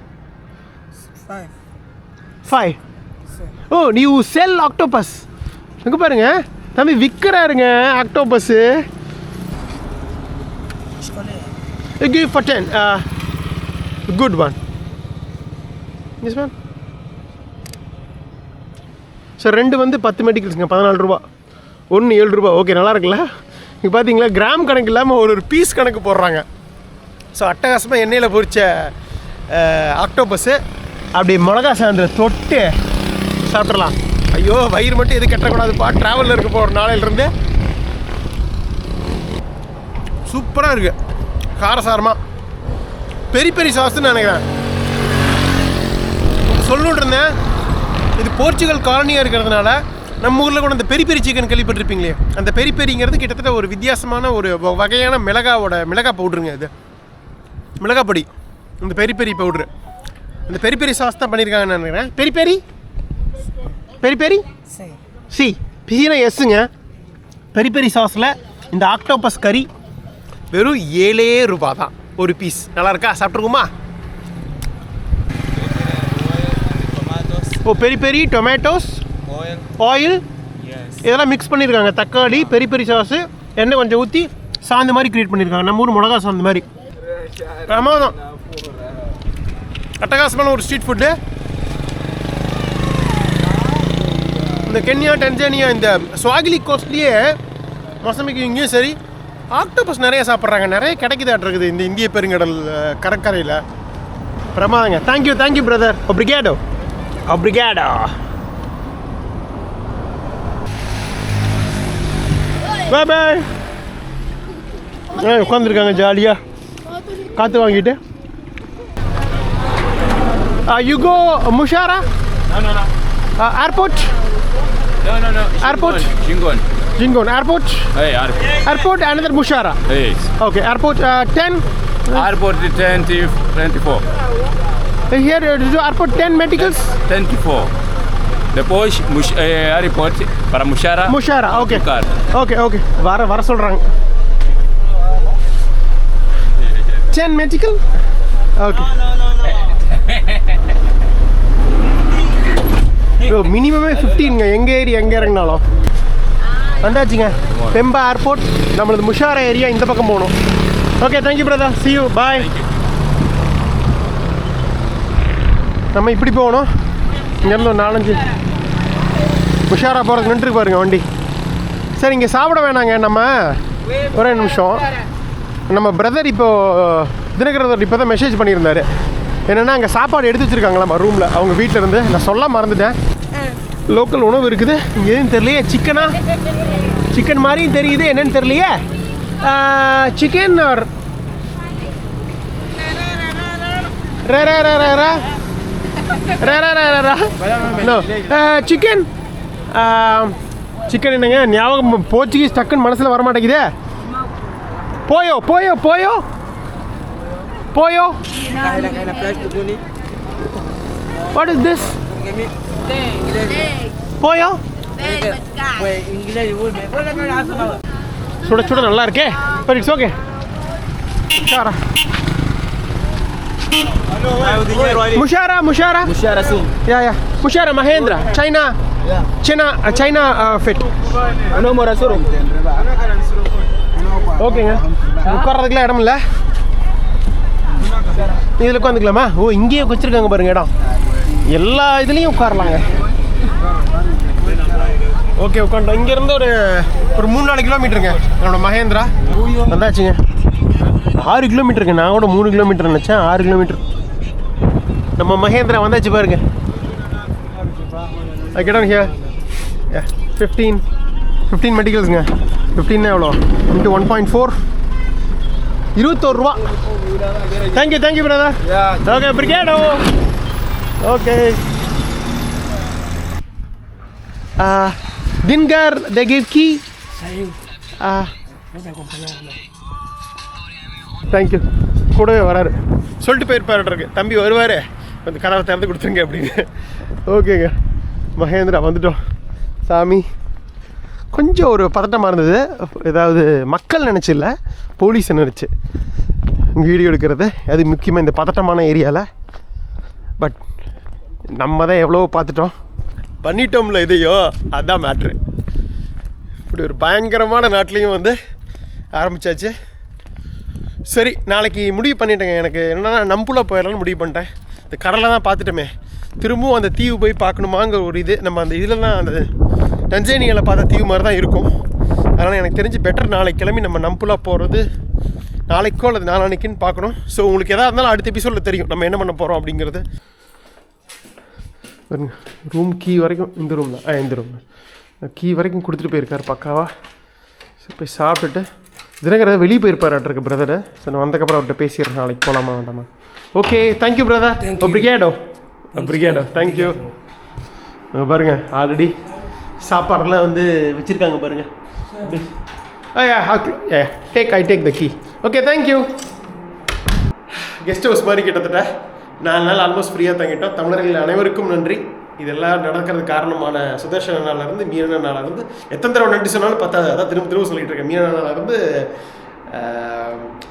5. ஓ, நீ செல் ஆக்டோபஸ். இங்கே பாருங்க தம்பி விற்கிறாருங்க octopus. Give for 10. Good one. This one. Sir 2 வந்து 10 மெடிக்கல்ஸுங்க, 14 ரூபா. 1 7 ரூபா. ஓகே, நல்லா இருக்குல்ல. இங்கே பார்த்தீங்களா கிராம் கணக்கு இல்லாமல் ஒரு பீஸ் கணக்கு போடுறாங்க. ஸோ அட்டகாசமாக எண்ணெயில் பொரிச்ச ஆக்டோபஸ்ஸு அப்படி மிளகா சாந்தில் தொட்டு சாப்பிட்றலாம். ஐயோ, வயிறு மட்டும் எது கட்டக்கூடாதுப்பா, ட்ராவலில் இருக்க போகிற நாளையிலேருந்து. சூப்பராக இருக்குது, காரசாரமாக. பெரிய சாஸ்ன்னு நினைக்கிறேன். சொல்லிட்டு இருந்தேன், இது போர்ச்சுகல் காலனியாக இருக்கிறதுனால நம்ம ஊரில் கூட அந்த பெரி சிக்கன் கேள்விப்பட்டிருப்பீங்களே, அந்த பெரிங்கிறது கிட்டத்தட்ட ஒரு வித்தியாசமான ஒரு வகையான மிளகா பவுட்ருங்க. இது மிளகா பொடி, இந்த பெரி பவுட்ரு, அந்த பெரி சாஸ் தான் பண்ணியிருக்காங்கன்னு நினைக்கிறேன். பெரி சி பிசினா எஸ்ஸுங்க. பெரி சாஸில் இந்த ஆக்டோபஸ் கறி வெறும் 7 ரூபா தான் ஒரு பீஸ். நல்லா இருக்கா? சாப்பிட்ருக்குமா? ஓ, பெரி டொமேட்டோஸ், ஆயில் இதெல்லாம் மிக்ஸ் பண்ணியிருக்காங்க. தக்காளி, பெரி சாஸு, எண்ணெய் கொஞ்சம் ஊற்றி சாந்து மாதிரி க்ரியேட் பண்ணியிருக்காங்க. நம்ம ஊர் மிளகா சாந்து மாதிரி. பிரமாதம், அட்டகாசமான ஒரு ஸ்ட்ரீட் ஃபுட்டு. இந்த கென்யா, டன்சானியா, இந்த ஸ்வாகிலி கோஸ்ட்லேயே மொசம்பிக்கு இங்கேயும் சரி ஆக்டோபஸ் நிறைய சாப்பிட்றாங்க. நிறைய கிடைக்குதாட்டிருக்குது இந்த இந்திய பெருங்கடல் கடற்கரையில். பிரமாதங்க. Thank you brother. ஒப்ரிகேடோ. Bye bye. உட்காந்துருக்காங்க ஜாலியாக காற்று வாங்கிட்டு. You go Mushara? No. Airport? No. Airport? Jingon. Airport? Hey, Airport, another Mushara. Hey. Okay, airport 10. Airport 24. Here, airport 10 medicals? 24. The Posh airport para Mushara. Mushara, okay. Car. Okay. வர சொல்கிறாங்க. 10 medical? Okay. மினிமமே 15ங்க. எங்கள் area எங்கே இறங்கினாலும் வந்தாச்சுங்க. பெம்பா airport. நம்மளது முஷாரா area இந்த பக்கம் போகணும். Okay, thank you brother. see you. பாய். நம்ம இப்படி போகணும். இங்கேருந்து ஒரு 4-5 முஷாரா போகிறதுக்கு நின்றுருக்கு பாருங்க வண்டி. சரி, இங்கே சாப்பிட வேணாங்க. நம்ம ஒரே நிமிஷம். நம்ம பிரதர் இப்போது தினகரன் இப்போ தான் மெசேஜ் பண்ணியிருந்தார். என்னென்னா அங்கே சாப்பாடு எடுத்து வச்சுருக்காங்களாம்மா ரூமில் அவங்க வீட்டில் இருந்து. நான் சொல்ல மறந்துட்டேன். லோக்கல் உணவு இருக்குது. இங்கே எதுவும் தெரியலையே. சிக்கன் மாதிரியும் தெரியுது. என்னன்னு தெரியலையே. சிக்கன் ஆர் சிக்கன் என்னங்க ஞாபகம் போர்ச்சுகீஸ் டக்குன்னு மனசில் வரமாட்டேங்குதே. போயோ What is this? போயோ சுட நல்லா இருக்கே. But it's okay. Mushara soon. Yeah. Mushara Mahendra. China fit. No more asuro. ஓகேங்க. உட்கார்றதுக்குலாம் இடம் இல்லை. இதில் உட்காந்துக்கலாமா? இங்கேயே வச்சுருக்காங்க பாருங்க இடம். எல்லா இதுலேயும் உட்காரலாங்க. ஓகே, உட்காண்டோம். இங்கேருந்து ஒரு 3-4 கிலோமீட்டருங்க என்னோட மகேந்திரா. வந்தாச்சுங்க. 6 கிலோமீட்டருங்க. நான் கூட 3 கிலோமீட்டர் நினச்சேன். 6 கிலோமீட்டர். நம்ம மகேந்திரா வந்தாச்சு பாருங்க. கிட்ட ஹியர் 15 மெடிக்கல்ஸுங்க. 15 எவ்வளோ இன்ட்டு 1.4 21 ரூபா. Thank you brother. ஓகே, பிரிகேடோ. Okay. Dingar, they give key. Thank you. கூடவே வராரு. சொல்லிட்டு போயிருப்பாருக்கு. தம்பி வருவார், கொஞ்சம் கதவை திறந்து கொடுத்துருங்க அப்படின்னு. ஓகேங்க, மகேந்திரா வந்துட்டோம். சாமி கொஞ்சம் ஒரு பதட்டமாக இருந்தது. ஏதாவது மக்கள் நினச்சில்ல, போலீஸை நினச்சி வீடியோ எடுக்கிறது. அது முக்கியமாக இந்த பதட்டமான ஏரியாவில். பட் நம்ம தான் எவ்வளோ பார்த்துட்டோம், பண்ணிட்டோம்ல இதையோ, அதுதான் மேட்ரு. இப்படி ஒரு பயங்கரமான நாட்டிலையும் வந்து ஆரம்பித்தாச்சு. சரி, நாளைக்கு முடிவு பண்ணிட்டேங்க. எனக்கு என்னென்னா நம்புல போயிடலான்னு முடிவு பண்ணிட்டேன். இந்த கடலை தான் பார்த்துட்டோமே, திரும்பவும் அந்த தீவு போய் பார்க்கணுமாங்கிற ஒரு இது. நம்ம அந்த இதில் தான் அந்த டன்சேனியாவில் பார்த்த தீவு மாதிரி தான் இருக்கும். அதனால் எனக்கு தெரிஞ்சு பெட்டர் நாளைக்கு கிளம்பி நம்ம நம்புலா போகிறது நாளைக்கோ அல்லது நாளான்னைக்குன்னு பார்க்கணும். ஸோ உங்களுக்கு எதாக இருந்தாலும் அடுத்த எபிசோடில் தெரியும் நம்ம என்ன பண்ண போகிறோம் அப்படிங்கிறது. ரூம் கீ வரைக்கும் இந்த ரூம் தான். இந்த ரூம் கீ வரைக்கும் கொடுத்துட்டு போயிருக்காரு பக்காவா. ஸோ போய் சாப்பிட்டுட்டு தினகரன் வெளியே போயிருப்பார்ட்ருக்கு பிரதரை. ஸோ நான் வந்ததுக்கப்புறம் அவர்கிட்ட பேசிடுறேன் நாளைக்கு போகலாமா வேண்டாமா. Okay, thank you brother. பிரிகேடோ தேங்க்யூ. பாருங்கள் ஆல்ரெடி சாப்பாடெல்லாம் வந்து வச்சுருக்காங்க பாருங்கள். I take the key. Okay, thank you. Guest house மாதிரி கிட்டத்தட்ட 4 நாள் ஆல்மோஸ்ட் ஃப்ரீயாக தங்கிட்டோம். தமிழர்கள் அனைவருக்கும் நன்றி. இதெல்லாம் நடக்கிறதுக்கு காரணமான சுதர்ஷன நாளிலேருந்து மீன நாளிலேருந்து எத்தனை தடவை நன்றி சொன்னாலும் பத்தாது. அதான் திரும்ப சொல்லிகிட்டு இருக்கேன். மீன நாளிலேருந்து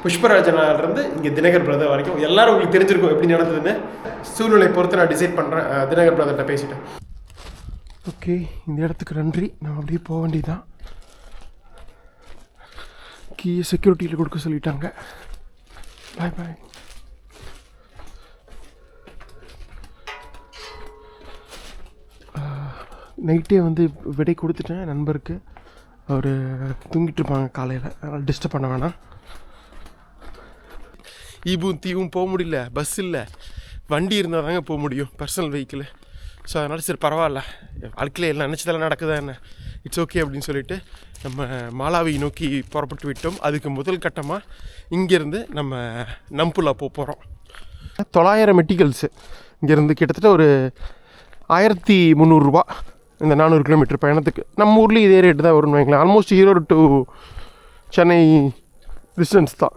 புஷ்பராஜனாலிருந்து இங்கே தினகர் பிரதர் வரைக்கும் எல்லோரும் உங்களுக்கு தெரிஞ்சிருக்கும் எப்படி நடந்ததுன்னு. சூழ்நிலை பொறுத்து நான் டிசைட் பண்ணுறேன். தினகர் பிரதர்கிட்ட பேசிட்டேன். ஓகே, இந்த இடத்துக்கு நன்றி. நான் அப்படியே போக வேண்டியதான். கீயை செக்யூரிட்டியில் கொடுக்க சொல்லிட்டாங்க. பாய் பாய். நைட்டே வந்து விடை கொடுத்துட்டேன் நண்பருக்கு. அவர் தூங்கிட்டு இருப்பாங்க காலையில், அதனால் டிஸ்டர்ப் பண்ண வேணாம். ஈபும் தீவும் போக முடியல, பஸ் இல்லை, வண்டி இருந்தால் தாங்க போக முடியும், பர்சனல் வெஹிக்கிள். ஸோ அதனால் சரி பரவாயில்ல, வாழ்க்கையில் எல்லாம் நினச்சதெல்லாம் நடக்குதா என்ன, இட்ஸ் ஓகே அப்படின்னு சொல்லிட்டு நம்ம மாலாவை நோக்கி புறப்பட்டு விட்டோம். அதுக்கு முதல் கட்டமாக இங்கேருந்து நம்ம நம்புலா போகிறோம். 900 மெட்டிகல்ஸு இங்கேருந்து கிட்டத்தட்ட ஒரு 1300 ரூபா இந்த 400 கிலோமீட்டர் பயணத்துக்கு. நம்ம ஊர்லேயும் இதே ரேட்டு தான் வரும்னு வைங்களேன். Almost Erode to Chennai distance தான்.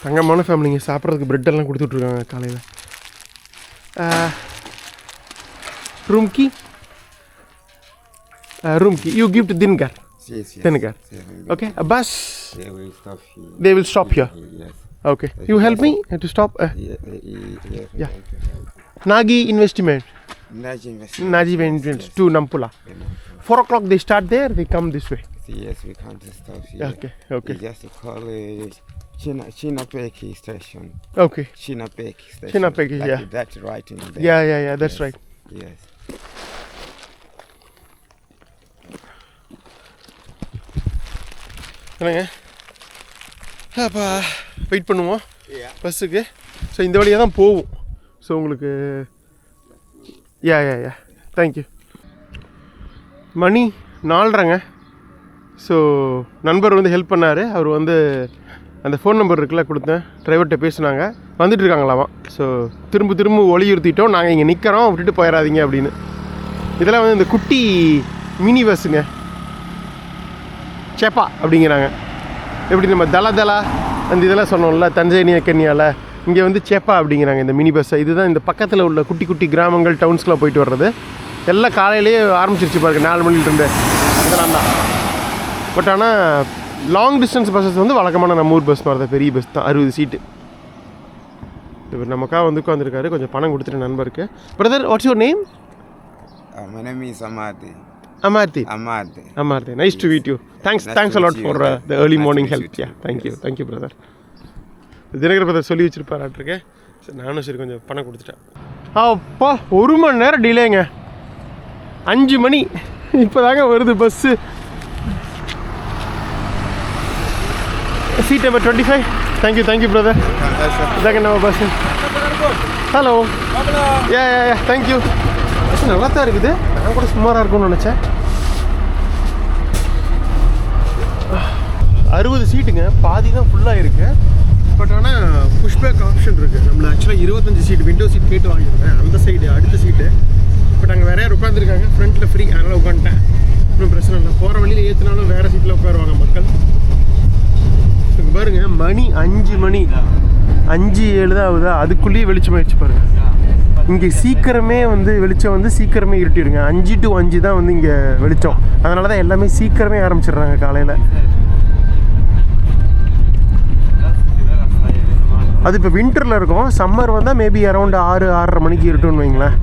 தங்கமான ஃபேமிலிங்க, சாப்பிட்றதுக்கு ப்ரெட்டெல்லாம் கொடுத்துட்ருக்காங்க காலையில். रूम की you give to Dingar. Yes. Dingar. Okay, a bus. They will stop here. They will stop here. Yes. Okay, you help me to stop. Yeah. Nagi investment. Naji investment to Nampula. 4 o'clock they start there. They come this way. Yes, we can't stop here. Okay. We just call Chinapeki station. Okay. Chinapeki station. Chinapeki, yeah. That's right in there. Yeah. That's right. Yes. என்னங்க அப்போ wait பண்ணுவோம் பஸ்ஸுக்கு. So இந்த வழியாக தான் போகும். So உங்களுக்கு yeah thank you. மணி 4:30ங்க. So நண்பர் வந்து ஹெல்ப் பண்ணார். அவர் வந்து அந்த ஃபோன் நம்பர் இருக்குல்ல கொடுத்தேன், டிரைவர்கிட்ட பேசுனாங்க, வந்துட்டுருக்காங்களாமா. ஸோ திரும்ப ஒளியுறுத்திட்டோம், நாங்கள் இங்கே நிற்கிறோம், விட்டுட்டு போயிடாதீங்க அப்படின்னு. இதெல்லாம் வந்து இந்த குட்டி மினி பஸ்ஸுங்க, சேப்பா அப்படிங்கிறாங்க. எப்படி நம்ம தலா அந்த இதெல்லாம் சொன்னோம்ல தஞ்சைனியா கன்னியாவில், இங்கே வந்து சேப்பா அப்படிங்கிறாங்க இந்த மினி பஸ்ஸை. இதுதான் இந்த பக்கத்தில் உள்ள குட்டி குட்டி கிராமங்கள் டவுன்ஸ்க்குலாம் போயிட்டு வர்றது. எல்லாம் காலையிலேயே ஆரம்பிச்சிருச்சு பாருங்க, 4 மணிலிருந்து. இதெல்லாம் தான். பட் ஆனால் லாங் டிஸ்டன்ஸ் பஸ்ஸஸ் வந்து வழக்கமான நம்ம ஊர் பஸ் மாதிரி தான், பெரிய பஸ் தான், 60 சீட்டு. இவர் நமக்காக வந்து உட்காந்துருக்காரு. கொஞ்சம் பணம் கொடுத்துட்டு நண்பருக்கு. Brother, what's your name? My name is Amati. Amarthy. Nice to meet you. Thanks a lot for the early morning help. Yeah, thank you brother. Dinakar brother சொல்லி வச்சிருப்பாராட்டிருக்கேன். சரி, நானும் சரி கொஞ்சம் பணம் கொடுத்துட்டேன். அப்பா 1 மணி நேரம் டிலேங்க. 5 மணி இப்போ தாங்க வருது bus. Seat number 25. Thank you brother. இதாங்க நம்ம bus. Hello. Yeah thank you. Bus நல்லா தான் இருக்குது. நான் கூட சுமாராக இருக்கும்னு நினச்சேன். 60 சீட்டுங்க, பாதி தான் ஃபுல்லாக இருக்குது. பட் ஆனால் புஷ்பேக் ஆப்ஷன் இருக்குது. நம்மளை ஆக்சுவலாக 25 சீட்டு விண்டோ சீட் கேட்டு வாங்கியிருந்தேன், அந்த சைடு அடுத்த சீட்டு. பட் அங்கே வேறு யார் உட்காந்துருக்காங்க, ஃப்ரண்ட்டில் ஃப்ரீ, அதனால் உட்காந்துட்டேன். ஒன்றும் பிரச்சனை இல்லை. போகிற வழியில் ஏற்றினாலும் வேறு சீட்டில் உட்காருவாங்க மக்கள். இங்கே பாருங்கள், மணி 5 மணி 5-7 தான் ஆகுதா, அதுக்குள்ளேயே வெளிச்சமாயிடுச்சு பாருங்கள். இங்கே சீக்கிரமே வந்து வெளிச்சம் வந்து சீக்கிரமே இருட்டிடுங்க. 5 to 5 தான் வந்து இங்கே வெளிச்சம். அதனால தான் எல்லாமே சீக்கிரமே ஆரம்பிச்சிடுறாங்க காலையில். அது இப்போ வின்டரில் இருக்கும். சம்மர் வந்தால் மேபி அரௌண்ட் 6-6:30 மணிக்கு இருட்டுன்னு வைங்களேன்.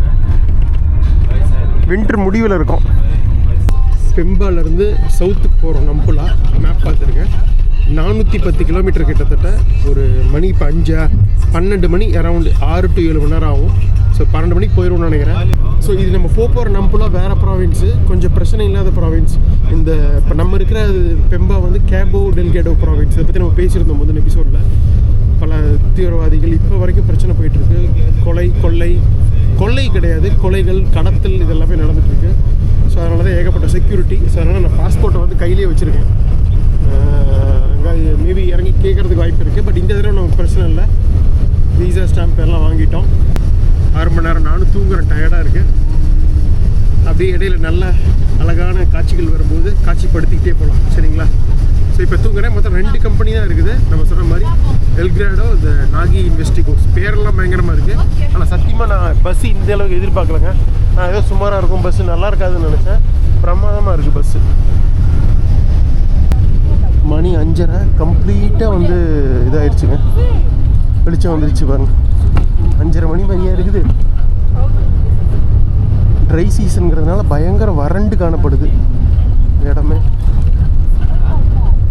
வின்டர் முடிவில் இருக்கும். பெம்பாலேருந்து சவுத்துக்கு போகிறோம். நம்புலா மேப் பார்த்துருக்கேன். 410 கிலோமீட்டர் கிட்டத்தட்ட. ஒரு மணி இப்போ 12 மணி, அரௌண்டு 6 to 7 மணி நேரம் ஆகும். ஸோ 12 மணிக்கு போயிடும்னு நினைக்கிறேன். ஸோ இது நம்ம போகிற நம்புலா வேறு ப்ராவின்ஸு, கொஞ்சம் பிரச்சனை இல்லாத ப்ராவின்ஸ். இந்த இப்போ நம்ம இருக்கிற பெம்பா வந்து கேபோ டெல்கேடோ ப்ராவின்ஸ். இதை பற்றி நம்ம பேசியிருந்தோம் முதல் எபிசோடில். பல தீவிரவாதிகள் இப்போ வரைக்கும் பிரச்சனை போயிட்டுருக்கு. கொள்ளை கிடையாது, கொலைகள், கடத்தல் இதெல்லாமே நடந்துகிட்ருக்கு. ஸோ அதனால தான் ஏகப்பட்ட செக்யூரிட்டி. ஸோ அதனால் நான் பாஸ்போர்ட்டை வந்து கையிலே வச்சுருக்கேன். மேபி இறங்கி கேட்குறதுக்கு வாய்ப்பு இருக்குது. பட் இந்த தடவை நமக்கு பிரச்சனை இல்லை. வீசா ஸ்டாம்ப் எல்லாம் வாங்கிட்டோம். 6 மணி நேரம் நானும் தூங்குறேன், டயர்டாக இருக்குது. அப்படியே இடையில நல்ல அழகான காட்சிகள் வரும்போது காட்சிப்படுத்திக்கிட்டே போகலாம், சரிங்களா? ஸோ இப்போ தூங்குறேன். மொத்தம் 2 கம்பெனி தான் இருக்குது. நம்ம சொன்ன மாதிரி எல்கிராடோ, இந்த நாகி இன்வெஸ்டிகோஸ். பேரெல்லாம் பயங்கரமாக இருக்குது. ஆனால் சத்தியமாக நான் பஸ்ஸு இந்த அளவுக்கு எதிர்பார்க்கலங்க. நான் ஏதோ சுமாராக இருக்கும், பஸ்ஸு நல்லா இருக்காதுன்னு நினச்சேன். பிரமாதமாக இருக்குது பஸ்ஸு. மணி 5:30 கம்ப்ளீட்டாக வந்து இதாகிடுச்சுங்க. வெளிச்சம் வந்துடுச்சு பாருங்க. 5:30 மணி மணியாக இருக்குது. ட்ரை சீசனுங்கிறதுனால பயங்கர வறண்டு காணப்படுது இடமே.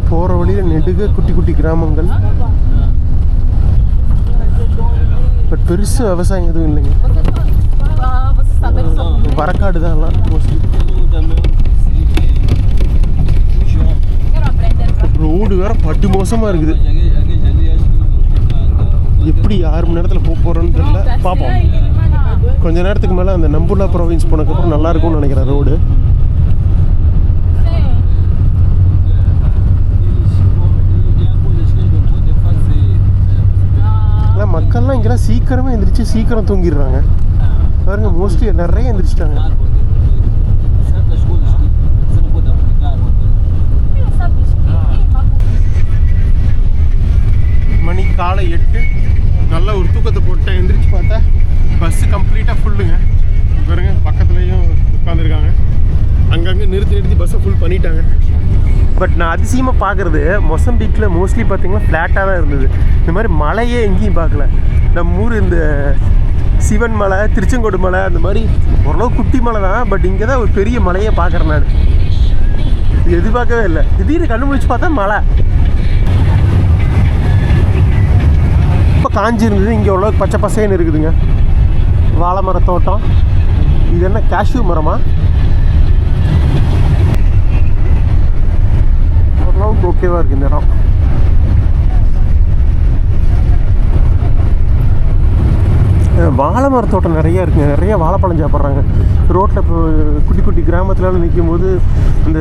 போகிற வழியில் நெடுக குட்டி குட்டி கிராமங்கள். பட் பெருசு விவசாயம் எதுவும் இல்லைங்க. வரக்காடு தான் எல்லாம் மோஸ்ட்லி. ரோடு வேற பட்டு மோசமாக இருக்குது. எப்படி 6 மணி நேரத்தில் போக போகிறோன்னு தெரியல, பார்ப்போம். கொஞ்ச நேரத்துக்கு மேலே அந்த நம்புலா ப்ரொவின்ஸ் போனதுக்கப்புறம் நல்லா இருக்கும்னு நினைக்கிறேன் ரோடு. ஆனால் மக்கள்லாம் இங்கெல்லாம் சீக்கிரமாக எழுந்திரிச்சு சீக்கிரம் தூங்கிடுறாங்க பாருங்க. மோஸ்ட்லி நிறைய எழுந்திரிச்சிட்டாங்க. மணி காலை 8. நல்ல ஒரு தூக்கத்தை போட்டேன். எழுந்திரிச்சு பார்த்தா பஸ்ஸு கம்ப்ளீட்டாக ஃபுல்லுங்க. பாருங்க பக்கத்துலேயும் உட்காந்துருக்காங்க. அங்கங்கே நிறுத்தி பஸ்ஸை ஃபுல் பண்ணிட்டாங்க. பட் நான் அதிசயமாக பார்க்குறது மொசம்பிக்கில் மோஸ்ட்லி பார்த்தீங்கன்னா ஃப்ளாட்டாக தான் இருந்தது. இந்த மாதிரி மலையே எங்கேயும் பார்க்கல. நம்ம ஊர் இந்த சிவன் மலை, திருச்செங்கோடு மலை, அந்த மாதிரி ஓரளவு குட்டி மலை தான். பட் இங்கே தான் ஒரு பெரிய மலையே பார்க்குறேன் நான். எதிர்பார்க்கவே இல்லை. திடீர்னு கண்ணு முடிச்சு பார்த்தா மலை ரொம்ப காஞ்சி இருந்தது. இங்கே ஓரளவுக்கு பச்சை பசேன்னு இருக்குதுங்க. வாழை மர தோட்டம். இது என்ன கேஷ்யூ மரமா? ஓரளவுக்கு ஓகேவாக இருக்குது இந்த இடம். வாழை மர தோட்டம் நிறையா இருக்குங்க. நிறைய வாழைப்பழம் சாப்பிட்றாங்க ரோட்டில். இப்போ குட்டி குட்டி கிராமத்துலலாம் நிற்கும் போது இந்த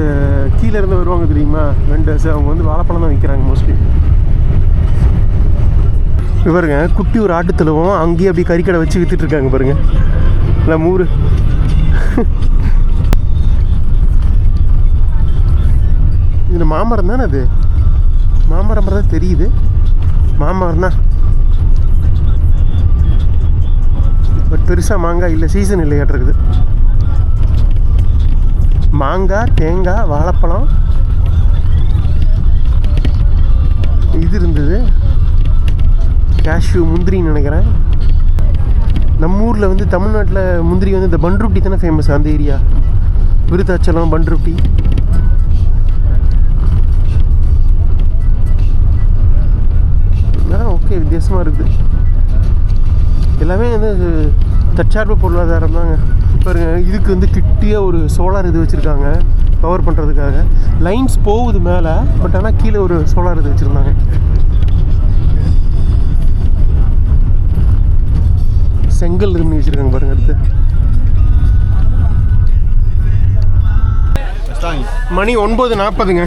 கீழே இருந்து வருவாங்க தெரியுமா வெண்டர்ஸ், அவங்க வந்து வாழைப்பழம் தான் விற்கிறாங்க மோஸ்ட்லி. பாருங்க குட்டி ஒரு ஆட்டுத்தலவும் அங்கேயே அப்படி கறிக்கடை வச்சு விற்றுட்ருக்காங்க பாருங்க. நம்ம ஊர் இது மாமரம் தானே? அது மாமரம் தான் தெரியுது. மாமரம் தான். பட் பெருசாக மாங்காய் இல்லை, சீசன் இல்லை கேட்டிருக்குது. மாங்காய், தேங்காய், வாழைப்பழம் இது இருந்தது. கேஷ்யூ, முந்திரின்னு நினைக்கிறேன். நம்ம ஊரில் வந்து தமிழ்நாட்டில் முந்திரி வந்து இந்த பண்ருட்டி தானே ஃபேமஸ். அந்த ஏரியா விருத்தாச்சலம், பண்ருட்டி. ஓகே, வித்தியாசமாக இருக்குது. எல்லாமே வந்து தற்சார்பு பொருளாதாரம் தாங்க. பாருங்க, இதுக்கு வந்து கிட்டியாக ஒரு சோலார் இது வச்சுருக்காங்க பவர் பண்ணுறதுக்காக. லைன்ஸ் போகுது மேலே, பட் ஆனால் கீழே ஒரு சோலார் இது வச்சுருந்தாங்க. செங்கல் பண்ணி வச்சுருக்காங்க பாருங்க. அடுத்து மணி 9:40ங்க.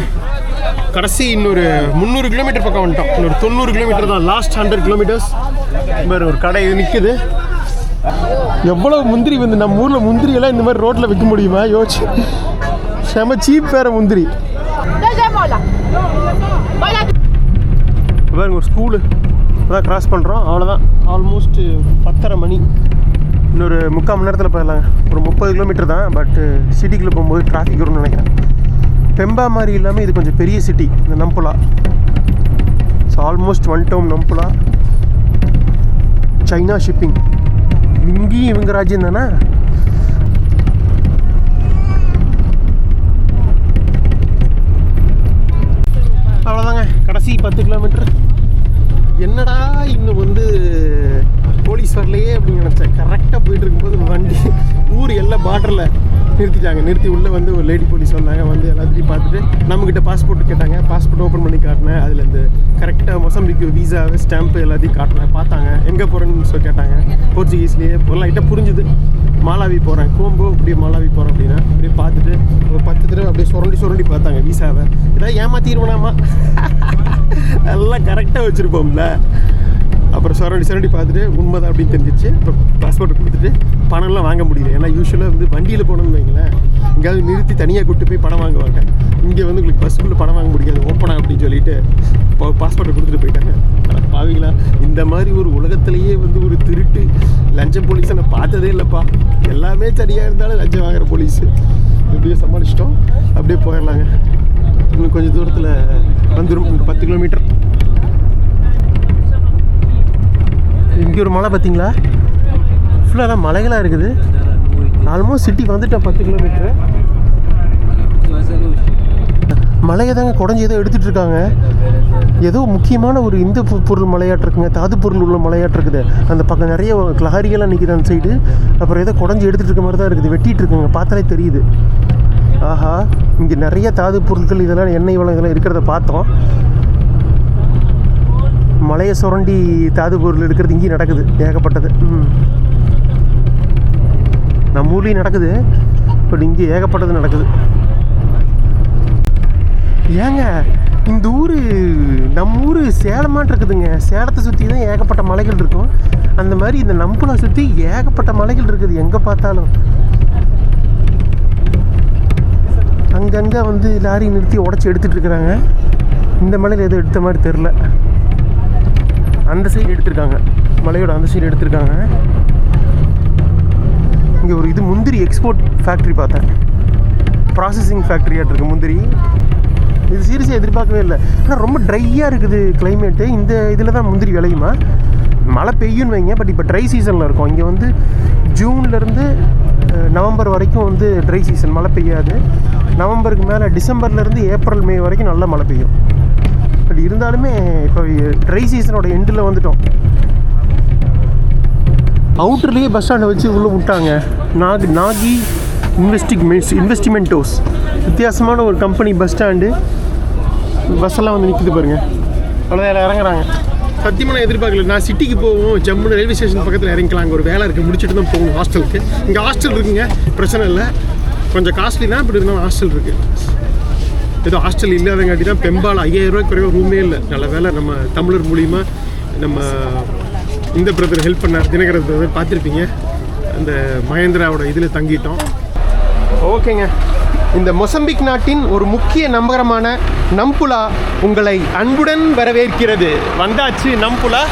கடைசி இன்னொரு 300 கிலோமீட்டர் பக்கம் வந்துட்டோம். இன்னொரு 90 கிலோமீட்டர் தான். Last 100 kilometres. வேறு ஒரு கடை இது நிற்குது. எவ்வளோ முந்திரி வந்து நம்ம ஊரில் முந்திரியெல்லாம் இந்த மாதிரி ரோட்டில் விற்க முடியுமா யோசிச்சு. செம சீப் வேறு முந்திரி. பாருங்க ஒரு ஸ்கூலு அதான் கிராஸ் பண்ணுறோம். அவ்வளோதான். ஆல்மோஸ்ட் 10:30 மணி. இன்னொரு 3/4 மணி நேரத்தில் போயிடலாங்க. ஒரு 30 கிலோமீட்டர் தான். பட்டு சிட்டிக்குள்ளே போகும்போது டிராஃபிக் வரும்னு நினைக்கிறேன். பெம்பா மாதிரி இல்லாமல் இது கொஞ்சம் பெரிய சிட்டி இந்த நம்புலா. ஸோ ஆல்மோஸ்ட் வந்துட்டோம் நம்புலா. சைனா ஷிப்பிங் இங்கேயும் இவங்க ராஜ்யம் தானே. அவ்வளோதாங்க கடைசி 10 கிலோமீட்டர். என்னடா இன்னும் வந்து போலீஸ் வரலையே அப்படின்னு நினச்சேன். கரெக்டாக போயிட்டு இருக்கும்போது வண்டி ஊர் எல்லாம் பார்டரில் நிறுத்திட்டாங்க. நிறுத்தி உள்ளே வந்து ஒரு லேடி போலீஸ் வந்தாங்க. வந்து எல்லாத்தையும் பார்த்துட்டு நம்மக்கிட்ட பாஸ்போர்ட் கேட்டாங்க. பாஸ்போர்ட் ஓப்பன் பண்ணி காட்டினேன். அதில் இந்த கரெக்டாக மொசம்பிக்கு வீசா ஸ்டாம்ப்பு எல்லாத்தையும் காட்டினேன். பார்த்தாங்க. எங்கே போகிறேன்னு சொல்லி கேட்டாங்க. போர்ச்சுகீஸ்லேயே லைட்டாக புரிஞ்சுது. மாலாவி போகிறேன், கோம்போ அப்படியே மாலாவி போகிறேன் அப்படின்னா அப்படியே பார்த்துட்டு ஒரு 10 தடவை அப்படியே சுரண்டி பார்த்தாங்க வீசாவை. ஏதாவது ஏமாத்திடுவோனாமா எல்லாம் கரெக்டாக வச்சுருப்போம்ல. அப்புறம் சுரண்டி பார்த்துட்டு உண்மை தான் அப்படின்னு தெரிஞ்சிச்சு. அப்புறம் பாஸ்போர்ட் கொடுத்துட்டு பணம்லாம் வாங்க முடியல. ஏன்னா யூஸ்வலாக வந்து வண்டியில் போகணும்னு வைங்களேன், எங்கேயாவது நிறுத்தி தனியாக கூப்பிட்டு போய் பணம் வாங்குவாங்க. இங்கே வந்து உங்களுக்கு பஸ்ஸுக்குள்ளே பணம் வாங்க முடியாது, ஓப்பனாக அப்படின்னு சொல்லிட்டு பாஸ்போர்ட்டை கொடுத்துட்டு போயிட்டாங்க. பாவீங்களா, இந்த மாதிரி ஒரு உலகத்திலேயே வந்து ஒரு திருட்டு லஞ்ச போலீஸை நான் பார்த்ததே இல்லைப்பா. எல்லாமே சரியாக இருந்தாலும் லஞ்சம் வாங்குற போலீஸு. எப்படியோ சமாளிச்சிட்டோம். அப்படியே போயிடலாங்க. இன்னும் கொஞ்சம் தூரத்தில் வந்துடும். 10 கிலோமீட்டர். இங்கே ஒரு மலை பார்த்தீங்களா, ஃபுல்லாக தான் மலைகளாக இருக்குது. ஆல்மோஸ்ட் சிட்டி வந்துட்டேன். 10 கிலோமீட்டரு. மலையை தாங்க குடஞ்சி ஏதோ எடுத்துகிட்டு இருக்காங்க. ஏதோ முக்கியமான ஒரு இந்த பொருள் மலையாட்டிருக்குங்க, தாது பொருள் உள்ள மலையாட்டிருக்குது. அந்த பக்கம் நிறைய லாரியெல்லாம் நிற்கிது அந்த சைடு. அப்புறம் ஏதோ குடஞ்சி எடுத்துகிட்டு இருக்க மாதிரி தான் இருக்குது, வெட்டிகிட்டு இருக்குங்க, பார்த்தாலே தெரியுது. ஆஹா, இங்கே நிறைய தாது பொருட்கள் இதெல்லாம் எண்ணெய் வளங்கள்லாம் இருக்கிறத பார்த்தோம். மலையை சுரண்டி தாது பொருள் எடுக்கிறது இங்கேயும் நடக்குது, ஏகப்பட்டது. நம்ம ஊர்லேயும் நடக்குது, பட் இங்கே ஏகப்பட்டது நடக்குது. ஏங்க இந்த ஊர் நம்ம ஊர் சேலமாட்டு இருக்குதுங்க. சேலத்தை சுற்றி தான் ஏகப்பட்ட மலைகள் இருக்கும். அந்த மாதிரி இந்த நம்புலை சுற்றி ஏகப்பட்ட மலைகள் இருக்குது எங்கே பார்த்தாலும். அங்கங்கே வந்து லாரி நிறுத்தி உடச்சி எடுத்துகிட்டு இருக்கிறாங்க. இந்த மலையில் எதுவும் எடுத்த மாதிரி தெரில. அந்த சைடு எடுத்திருக்காங்க, மலையோட அந்த சைடு எடுத்திருக்காங்க. இங்கே ஒரு இது முந்திரி எக்ஸ்போர்ட் ஃபேக்ட்ரி பார்த்தேன், ப்ராசஸிங் ஃபேக்ட்ரியாட்டு இருக்குது முந்திரி. இது சீரியஸாக எதிர்பார்க்கவே இல்லை. ஆனால் ரொம்ப ட்ரையாக இருக்குது கிளைமேட்டு. இந்த இதில் தான் முந்திரி விளையுமா? மழை பெய்யுன்னு வைங்க, பட் இப்போ ட்ரை சீசனில் இருக்கும். இங்கே வந்து ஜூன்லேருந்து நவம்பர் வரைக்கும் வந்து ட்ரை சீசன், மழை பெய்யாது. நவம்பருக்கு மேலே டிசம்பர்லேருந்து ஏப்ரல் மே வரைக்கும் நல்லா மழை பெய்யும். பட் இருந்தாலுமே இப்போ ட்ரை சீசனோட எண்டில் வந்துட்டோம். அவுட்டர்லேயே பஸ் ஸ்டாண்டை வச்சு உள்ளே விட்டாங்க. நாகி இன்வெஸ்டிமெண்டோஸ், வித்தியாசமான ஒரு கம்பெனி பஸ் ஸ்டாண்டு. பஸ்ஸெல்லாம் வந்து நிற்கிது பாருங்கள், அவ்வளோதான் இறங்குறாங்க. சத்தியமாக நான் எதிர்பார்க்கல. நான் சிட்டிக்கு போவோம், ஜம்முன்னு ரயில்வே ஸ்டேஷன் பக்கத்தில் இறங்கிக்கலாம், அங்கே ஒரு வேலை இருக்குது, முடிச்சுட்டு தான் போகணும் ஹாஸ்டலுக்கு. இங்கே ஹாஸ்டல் இருக்குங்க, பிரச்சனை இல்லை. கொஞ்சம் காஸ்ட்லி தான், இப்படி இருந்தாலும் ஹாஸ்டல் இருக்குது. ஏதோ ஹாஸ்டல் இல்லாதங்காட்டி தான் பெம்பால் 5000 ரூபாய்க்கு குறைவாக ரூமே இல்லை. நல்ல வேலை நம்ம தமிழர் மூலிமா நம்ம இந்த பிரதர் ஹெல்ப் பண்ணார், தினகர பிரதர் பார்த்துருப்பீங்க. அந்த மகேந்திராவோட இதில் தங்கிட்டோம். ஓகேங்க, இந்த மொசம்பிக் நாட்டின் ஒரு முக்கிய நம்பகரமான நம்புலா உங்களை அன்புடன் வரவேற்கிறது. வந்தாச்சு நம்புலா.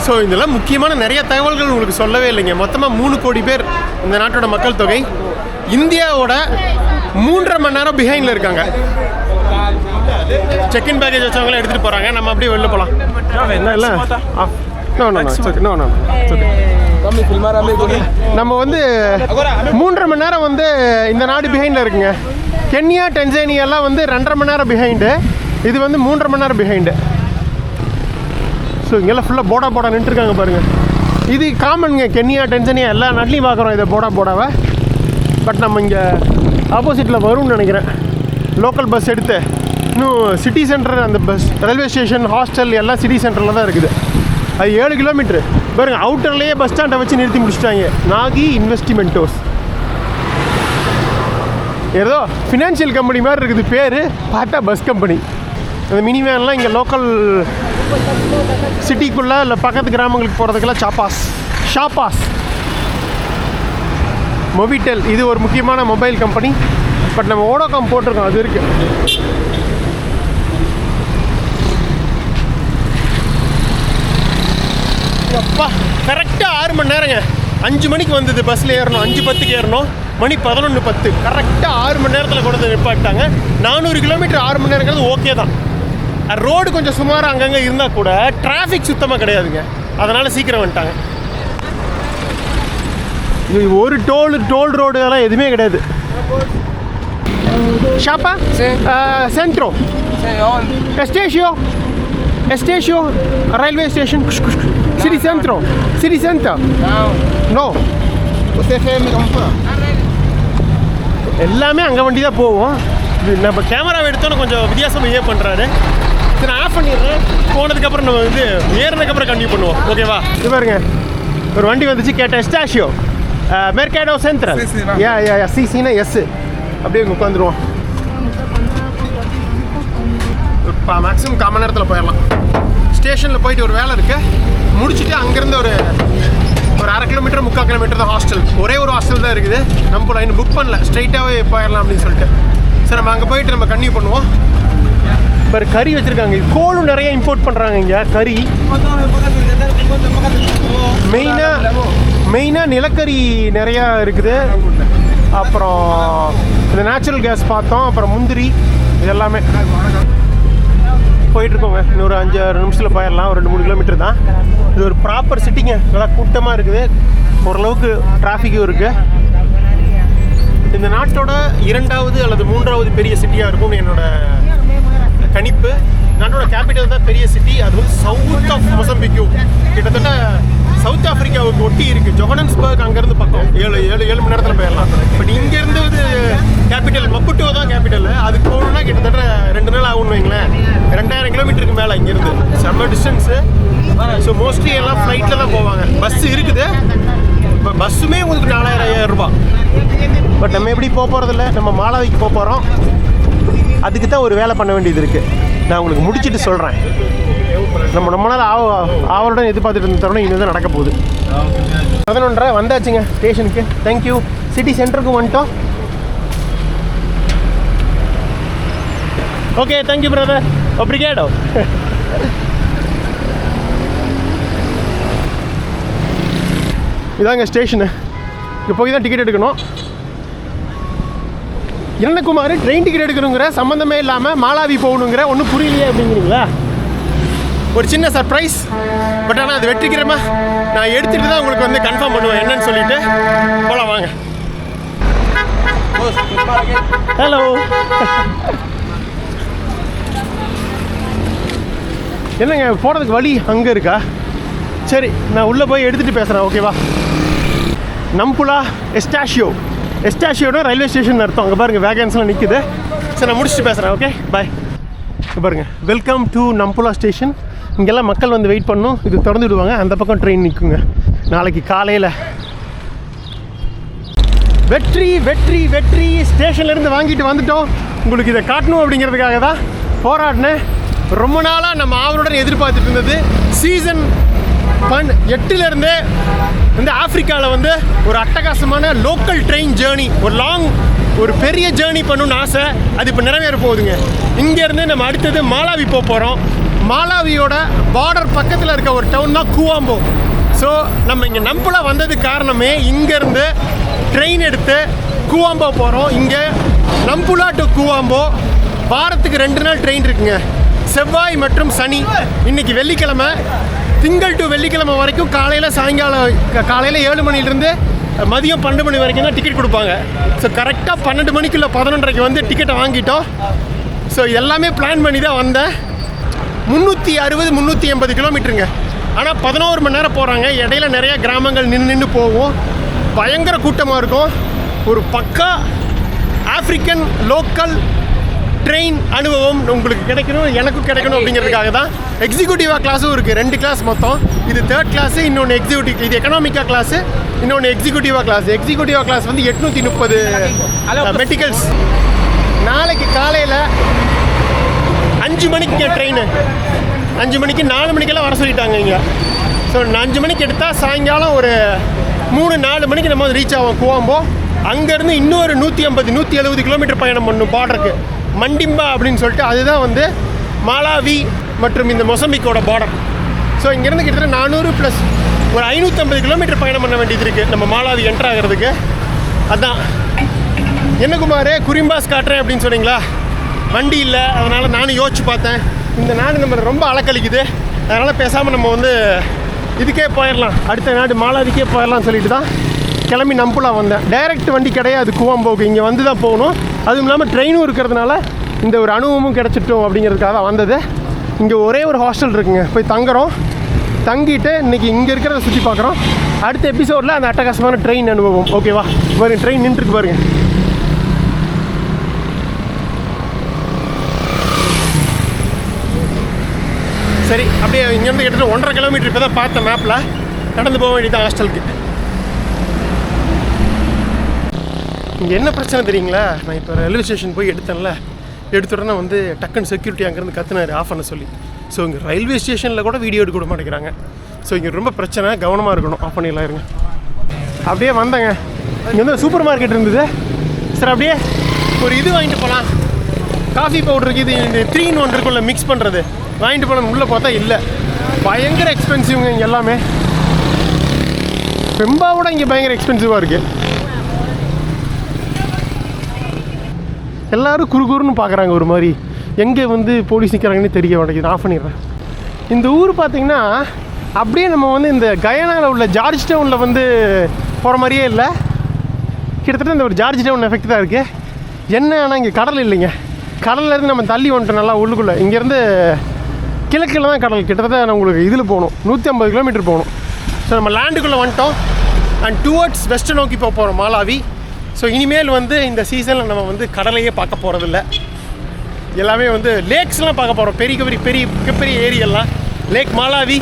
ஸோ இதெல்லாம் முக்கியமான நிறைய தகவல்கள் உங்களுக்கு சொல்லவே இல்லைங்க. மொத்தமாக 3 கோடி பேர் இந்த நாட்டோட மக்கள் தொகை. இந்தியாவோட 3.5 மணி நேரம் பிஹைண்டில் இருக்காங்க. செக்இன் பேக்கேஜ் வச்சவங்களாம் எடுத்துகிட்டு போகிறாங்க. நம்ம அப்படியே வெளில போகலாம். என்ன இல்லை நம்ம வந்து 3.5 மணி நேரம் வந்து இந்த நாடு பிஹைண்டில் இருக்குங்க. கென்யா டென்சானியாலாம் வந்து 2.5 மணி நேரம் பிஹைண்டு, இது வந்து 3.5 மணி நேரம் பிஹைண்டு. ஸோ இங்கெல்லாம் ஃபுல்லாக போடா நின்றுருக்காங்க பாருங்கள். இது காமனுங்க, கென்யா டென்சானியா எல்லா நாட்டிலையும் பார்க்குறோம் இதை போடாவை. பட் நம்ம இங்கே ஆப்போசிட்டில் வரும்னு நினைக்கிறேன். லோக்கல் பஸ் எடுத்து இன்னும் சிட்டி சென்டர், அந்த பஸ் ரயில்வே ஸ்டேஷன், ஹாஸ்டல் எல்லாம் சிட்டி சென்டரில் தான் இருக்குது. அது 7 கிலோமீட்ரு பாருங்கள். அவுட்டர்லேயே பஸ் ஸ்டாண்டை வச்சு நிறுத்தி முடிச்சிட்டாங்க. நாகி இன்வெஸ்டிமெண்டோஸ், ஏதோ ஃபினான்ஷியல் கம்பெனி மாதிரி இருக்குது பேர், பார்த்தா பஸ் கம்பெனி. அந்த மினி வேன்லாம் இங்கே லோக்கல் சிட்டிக்குள்ளே இல்லை பக்கத்து கிராமங்களுக்கு போகிறதுக்கெல்லாம் ஷாப்பாஸ். மொபிடெல் இது ஒரு முக்கியமான மொபைல் கம்பெனி. பட் நம்ம ஓடோகாம் போட்டிருக்கோம், அது இருக்குது. அப்பா கரெக்டாக 6 மணி நேரங்க. 5 மணிக்கு வந்தது பஸ்ஸில் ஏறணும், 5:10க்கு ஏறணும், மணி 11:10. கரெக்டாக 6 மணி நேரத்தில் கொண்டு வந்து நிப்பாட்டாங்க. 400 கிலோமீட்டர் 6 மணி நேரங்கிறது ஓகே தான். ரோடு கொஞ்சம் சுமாராக அங்கங்கே இருந்தால் கூட டிராஃபிக் சுத்தமாக கிடையாதுங்க, அதனால் சீக்கிரம் வந்துட்டாங்க. ஒரு டோல் ரோடு அதெல்லாம் எதுவுமே கிடையாது. ஷாப்பா Santro Estécio, railway station, city centro, city center. No. Você fez எல்லாமே அங்கே வண்டி தான் போவோம். நம்ம கேமரா எடுத்தோன்னு கொஞ்சம் வித்தியாசம் பிஹேவ் பண்ணுறாரு. சரி நான் ஆஃப் பண்ணிடுறேன். போனதுக்கப்புறம் நம்ம வந்து ஏறினதுக்கப்புறம் கண்டினியூ பண்ணுவோம், ஓகேவா? இது பாருங்க, ஒரு வண்டி வந்துச்சு, கேட்டேன் எஸ்டாஷியோ மெர்காடோ சென்ட்ரல். யா சிசினா எஸ். அப்படியே இங்கே உட்காந்துருவோம். மேக்ஸிமம் 1/4 மணி நேரத்தில் போயிடலாம். ஸ்டேஷனில் போயிட்டு ஒரு வேலை இருக்குது, முடிச்சுட்டு அங்கேருந்து ஒரு 1/2 கிலோமீட்டர் 3/4 கிலோமீட்டர் தான் ஹாஸ்டல். ஒரே ஒரு ஹாஸ்டல் தான் இருக்குது. நம்ம லைன் புக் பண்ணல, ஸ்ட்ரைட்டாகவே போயிடலாம் அப்படின்னு சொல்லிட்டு. சரி நம்ம அங்கே போயிட்டு நம்ம கன்டினியூ பண்ணுவோம். இப்போ கறி வச்சுருக்காங்க. கோலும் நிறைய இம்போர்ட் பண்ணுறாங்க இங்கே. கறி மெயினாக நிலக்கரி நிறையா இருக்குது. அப்புறம் இந்த நேச்சுரல் கேஸ் பார்த்தோம். அப்புறம் முந்திரி, இது எல்லாமே போயிட்டுருக்கோங்க. இன்னொரு 5-6 நிமிஷத்தில் போயிடலாம். ஒரு 2-3 கிலோமீட்டர் தான். இது ஒரு ப்ராப்பர் சிட்டிங்க, நல்லா கூட்டமாக இருக்குது, ஓரளவுக்கு டிராஃபிக்கும் இருக்குது. இந்த நாட்டோட 2வது அல்லது 3வது பெரிய சிட்டியாக இருக்கும்னு என்னோட கணிப்பு. நாட்டோட கேபிட்டல் தான் பெரிய சிட்டி. அது வந்து சவுத் ஆஃப் மொசம்பிக்கு, கிட்டத்தட்ட சவுத் ஆஃப்ரிக்காவுக்கு ஒட்டி இருக்குது. ஜோஹனஸ்பர்க் அங்கேருந்து பக்கம் 7 மணி நேரத்தில் போயிடலாம். பட் இங்கேருந்து வந்து கேபிட்டல் மப்புட்டோ தான் கேபிட்டல். அதுக்கு போகணுன்னா கிட்டத்தட்ட 2 நாள் ஆகும்னு வைங்களேன். 2000 கிலோமீட்டருக்கு மேலே இங்கேருந்து, செம்ம டிஸ்டன்ஸு. ஸோ மோஸ்ட்லி எல்லாம் ஃப்ளைட்டில் தான் போவாங்க. பஸ்ஸு இருக்குது, இப்போ பஸ்ஸுமே உங்களுக்கு 4000 ரூபாய். பட் நம்ம எப்படி போக போகிறதில்ல, நம்ம மாலாவிக்கு போக போகிறோம். அதுக்கு தான் ஒரு வேலை பண்ண வேண்டியது இருக்குது. நான் உங்களுக்கு முடிச்சுட்டு சொல்கிறேன். ரொம்ப நாள் ஆவலுடன் எதிர்பார்த்துட்டு இருந்த தருணம் இனிமேல் தான் நடக்க போகுது. 11:30 வந்தாச்சுங்க ஸ்டேஷனுக்கு. தேங்க்யூ. சிட்டி சென்டருக்கு வந்துட்டோம். Okay, thank you brother. ஒப்ரிகேடோ. இதாங்க ஸ்டேஷனு. இங்கே போய் தான் டிக்கெட் எடுக்கணும். இரணகுமார் ட்ரெயின் டிக்கெட் எடுக்கணுங்கிற சம்மந்தமே இல்லாமல் மாலாவி போகணுங்கிற ஒன்றும் புரியலையே அப்படிங்கிறீங்களா? ஒரு சின்ன சர்ப்ரைஸ். பட் ஆனால் அது வெற்றிக்கிறமா நான் எடுத்துகிட்டு தான் உங்களுக்கு வந்து கன்ஃபார்ம் பண்ணுவேன் என்னன்னு சொல்லிட்டு. போகலாம் வாங்க. ஹலோ. என்னங்க போகிறதுக்கு வழி அங்கே இருக்கா? சரி, நான் உள்ளே போய் எடுத்துகிட்டு பேசுகிறேன். ஓகேவா? நம்புலா எஸ்டாஷியோட ரயில்வே ஸ்டேஷன் அர்த்தம். அங்கே பாருங்கள் வேகன்ஸ்லாம் நிற்குது. சரி, நான் முடிச்சுட்டு பேசுகிறேன். ஓகே, பாய். பாருங்கள், வெல்கம் டு நம்புலா ஸ்டேஷன். இங்கெல்லாம் மக்கள் வந்து வெயிட் பண்ணணும். இது திறந்து விடுவாங்க. அந்த பக்கம் ட்ரெயின் நிற்குங்க நாளைக்கு காலையில். வெற்றி வெற்றி வெற்றி. ஸ்டேஷன்லேருந்து வாங்கிட்டு வந்துட்டோம். உங்களுக்கு இதை காட்டணும் அப்படிங்கிறதுக்காக தான் போராடினேன். ரொம்ப நாளாக நம்ம ஆவலுடன் எதிர்பார்த்துட்டு இருந்தது. சீசன் 8 வந்து ஆப்பிரிக்காவில் வந்து ஒரு அட்டகாசமான லோக்கல் ட்ரெயின் ஜேர்னி, ஒரு பெரிய ஜேர்னி பண்ணணும்னு ஆசை. அது இப்போ நிறைவேற போகுதுங்க. இங்கேருந்து நம்ம அடுத்தது மாலாவி போக போகிறோம். மாலாவியோட பார்டர் பக்கத்தில் இருக்க ஒரு டவுன் தான் கூவாம்போ. ஸோ நம்ம இங்கே நம்புலா வந்ததுக்கு காரணமே இங்கேருந்து ட்ரெயின் எடுத்து கூவாம்போ போகிறோம். இங்கே நம்புலா டு கூவாம்போ வாரத்துக்கு 2 நாள் ட்ரெயின் இருக்குங்க. செவ்வாய் மற்றும் சனி. இன்றைக்கி வெள்ளிக்கிழமை. திங்கள் டு வெள்ளிக்கிழமை வரைக்கும் காலையில் 7 மணிலேருந்து மதியம் 12 மணி வரைக்கும் தான் டிக்கெட் கொடுப்பாங்க. ஸோ கரெக்டாக 12 மணிக்குள்ள 11:30 வந்து டிக்கெட்டை வாங்கிட்டோம். ஸோ எல்லாமே பிளான் பண்ணி தான் வந்தேன். 360-380 கிலோமீட்டருங்க. ஆனால் 11 மணி நேரம் போகிறாங்க. இடையில நிறைய கிராமங்கள் நின்று போகும். பயங்கர கூட்டமாக இருக்கும். ஒரு பக்கா ஆஃப்ரிக்கன் லோக்கல் ட்ரெயின் அனுபவம் உங்களுக்கு கிடைக்கணும், எனக்கும் கிடைக்கணும் அப்படிங்கிறதுக்காக தான். எக்ஸிக்யூட்டிவாக கிளாஸும் இருக்குது. 2 கிளாஸ் மொத்தம். இது 3rd கிளாஸு, இன்னொன்று எக்ஸிக்யூட்டிவ். இது எக்கனாமிக்கா கிளாஸு, இன்னொன்று எக்ஸிக்யூட்டிவாக கிளாஸ். எக்ஸிக்யூட்டிவாக கிளாஸ் வந்து 830 மெடிக்கல்ஸ். நாளைக்கு காலையில் 5 மணிக்கு ட்ரெயின். 5 மணிக்கு 4 மணிக்கெல்லாம் வர சொல்லிட்டாங்க இங்கே. ஸோ 5 மணிக்கு எடுத்தால் சாயங்காலம் ஒரு 3-4 மணிக்கு நம்ம ரீச் ஆகும் கூவாம்போ. அங்கேருந்து இன்னொரு 150-170 கிலோமீட்டர் பயணம் பண்ணணும் பார்டருக்கு. மண்டிம்பா அப்படின்னு சொல்லிட்டு, அதுதான் வந்து மாலாவி மற்றும் இந்த மொசம்பிக்கோட பார்டர். ஸோ இங்கேருந்து கிட்டத்தட்ட 400 + ஒரு 550 கிலோமீட்டர் பயணம் பண்ண வேண்டியது இருக்குது நம்ம மாலாவி என்ட்ரு ஆகிறதுக்கு. அதான் என்ன குமார் குறிம்பாஸ் காட்டுறேன் அப்படின்னு சொன்னீங்களா? வண்டி இல்லை, அதனால் நானும் யோசிச்சு பார்த்தேன். இந்த நாடு நம்ம ரொம்ப அலக்கழிக்குது. அதனால் பேசாமல் நம்ம வந்து இதுக்கே போயிடலாம், அடுத்த நாடு மாலாவிக்கே போயிடலாம் சொல்லிட்டு தான் கிளம்பி நம்புலா வந்தேன். டைரக்ட் வண்டி கிடையாது கூவாம்போக்கு. இங்கே வந்து தான் போகணும். அதுவும் இல்லாமல் ட்ரெயினும் இருக்கிறதுனால இந்த ஒரு அனுபவமும் கிடச்சிட்டோம் அப்படிங்கிறதுக்காக தான் வந்தது. இங்கே ஒரே ஒரு ஹாஸ்டல் இருக்குங்க. போய் தங்குறோம். தங்கிட்டு இன்றைக்கி இங்கே இருக்கிறத சுற்றி பார்க்குறோம். அடுத்த எபிசோடில் அந்த அட்டகாசமான ட்ரெயின் அனுபவம். ஓகேவா? பாருங்க, ட்ரெயின் நின்றுருக்கு பாருங்க. சரி, அப்படியே இங்கேருந்து கிட்டத்தட்ட 1.5 கிலோமீட்டர் இப்போ தான் பார்த்தேன் மேப்பில். நடந்து போக வேண்டியதான் ஹாஸ்டலுக்கு. இங்கே என்ன பிரச்சனை தெரியுங்களா? நான் இப்போ ரயில்வே ஸ்டேஷன் போய் எடுத்தேன்ல, எடுத்துட்டோன்னா வந்து டக்குன்னு செக்யூரிட்டி அங்கேருந்து கத்துனாரு ஆஃப் பண்ண சொல்லி. ஸோ இங்கே ரயில்வே ஸ்டேஷனில் கூட வீடியோ எடுக்க விட மாட்டேங்கிறாங்க. ஸோ இங்கே ரொம்ப பிரச்சனை, கவனமாக இருக்கணும். ஆஃப் பண்ணிடலாம் இருங்க. அப்படியே வந்தேங்க. இங்கே வந்து சூப்பர் மார்க்கெட் இருந்தது. சரி, அப்படியே ஒரு இது வாங்கிட்டு போகலாம். காஃபி பவுடருக்கு இது இந்த 3-in-1 இருக்குள்ள மிக்ஸ் பண்ணுறது வாங்கிட்டு போகலாம். உள்ளே பார்த்தா இல்லை, பயங்கர எக்ஸ்பென்சிவ்ங்க இங்கே எல்லாமே. பெம்பாவோட இங்கே பயங்கர எக்ஸ்பென்சிவாக இருக்குது. எல்லோரும் குறுகுறுன்னு பார்க்குறாங்க ஒரு மாதிரி. எங்கே வந்து போலீஸ் நிற்கிறாங்கன்னு தெரிய மாட்டேங்குது. ஆஃப் பண்ணிடுறேன். இந்த ஊர் பார்த்திங்கன்னா அப்படியே நம்ம வந்து இந்த கயானாவில் உள்ள ஜார்ஜ் டவுனில் வந்து போகிற மாதிரியே இல்லை. கிட்டத்தட்ட இந்த ஒரு ஜார்ஜ் டவுன் எஃபெக்ட் தான் இருக்குது. என்ன ஆனால் இங்கே கடல் இல்லைங்க. கடல்லேருந்து நம்ம தள்ளி வந்துட்டோம் நல்லா உள்ளுக்குள்ளே. இங்கேருந்து கிழக்கில் தான் கடல். கிட்டத்தட்ட நான் உங்களுக்கு இதில் போகணும், 150 கிலோமீட்டர் போகணும். ஸோ நம்ம லேண்டுக்குள்ளே வந்துட்டோம். அண்ட் டுவர்ட்ஸ் வெஸ்ட்டை நோக்கி போக போகிறோம், மாலாவி. ஸோ இனிமேல் வந்து இந்த சீசனில் நம்ம வந்து கடலையே பார்க்க போகிறதில்ல. எல்லாமே வந்து லேக்ஸ்லாம் பார்க்க போகிறோம். மிகப்பெரிய ஏரியெல்லாம் லேக் மாலாவி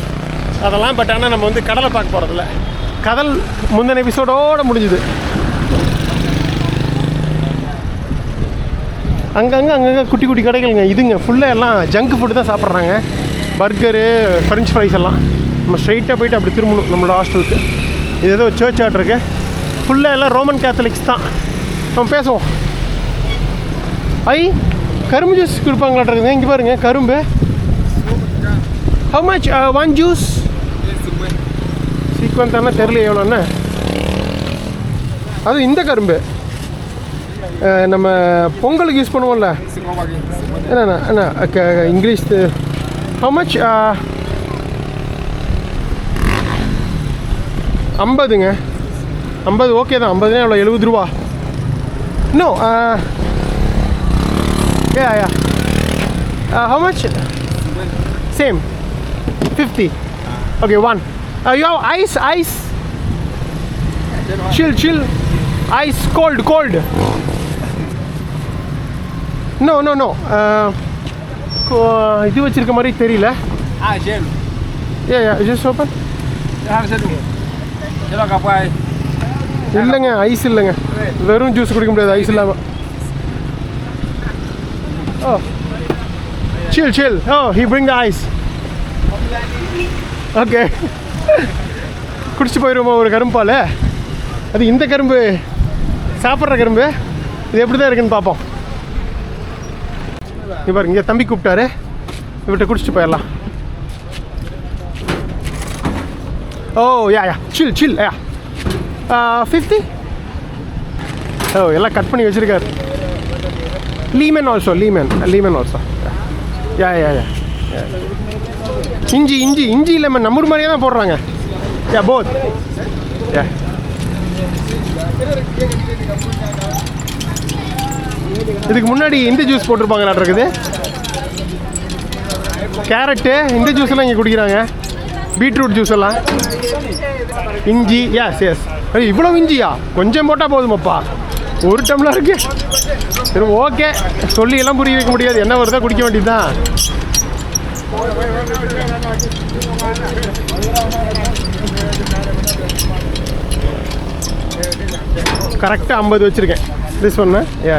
அதெல்லாம். பட் ஆனால் நம்ம வந்து கடலை பார்க்க போகிறதில்ல. கடல் முந்தின எபிசோடோடு முடிஞ்சுது. அங்கங்கே குட்டி குட்டி கடைகள்ங்க. இதுங்க ஃபுல்லாக எல்லாம் ஜங்க் ஃபுட்டு தான் சாப்பிட்றாங்க. பர்கரு, ஃப்ரெஞ்ச் ஃப்ரைஸ் எல்லாம். நம்ம ஸ்ட்ரைட்டாக போயிட்டு அப்படி திரும்பணும் நம்மளோட ஹாஸ்டலுக்கு. இது ஏதோ சர்ச் ஆட் இருக்கு. ஃபுல்லாக எல்லாம் ரோமன் கேத்தலிக்ஸ் தான். நம்ம பேசுவோம். கரும்பு ஜூஸ் கொடுப்பாங்களாட்ருக்குங்க. இங்கே பாருங்க கரும்பு. How much one juice? சீக்வன் தானே தெரியல எவ்வளோன்னு. அது இந்த கரும்பு நம்ம பொங்கலுக்கு யூஸ் பண்ணுவோம்ல. என்ன இங்கிலீஷ் ஹவு மச்? 50ங்க. 50 ஓகே தான். 50 எவ்வளோ? 70 ரூபா. No yeah. How much? Same. 50. Okay, one. You have ice. Chill. Ice, cold. No. இது வச்சிருக்க மாதிரி தெரியல. gelo. Yeah, just open. Gelo capaz. இல்லைங்க, ஐஸ் இல்லைங்க. வெறும் ஜூஸ் குடிக்க முடியாது ஐஸ் இல்லாமல். Oh, chill. Oh, he bring the ice. Okay. குடிச்சு போயிடுவோமா ஒரு கரும்பால்? அது இந்த கரும்பு சாப்பிட்ற கரும்பு. இது எப்படி தான் இருக்குன்னு பார்ப்போம். பாருங்க, இங்கே தம்பி கூப்பிட்டாரு. இவர்கிட்ட குடிச்சிட்டு போயிடலாம். ஓ யா chill. 50. ஓ எல்லாம் கட் பண்ணி வச்சுருக்காரு. Lemon also. Yeah. இஞ்சி லெமன் நம்ம ஊர் மாதிரியே தான் போடுறாங்க. Yeah, both. Yeah. இதுக்கு முன்னாடி இந்த ஜூஸ் போட்டிருப்பாங்களாட்டு இருக்குது. கேரட்டு இந்த ஜூஸ் எல்லாம் இங்கே குடிக்கிறாங்க. பீட்ரூட் ஜூஸ் எல்லாம். இஞ்சி. எஸ். இவ்வளோ இஞ்சியா? கொஞ்சம் போட்டால் போதுமாப்பா. ஒரு டம்ளர் இருக்கு. சரி ஓகே, சொல்லி எல்லாம் புரிய வைக்க முடியாது. என்ன வருதா குடிக்க வேண்டியது தான். கரெக்டாக 50 வச்சுருக்கேன். திஸ் ஒன்று யா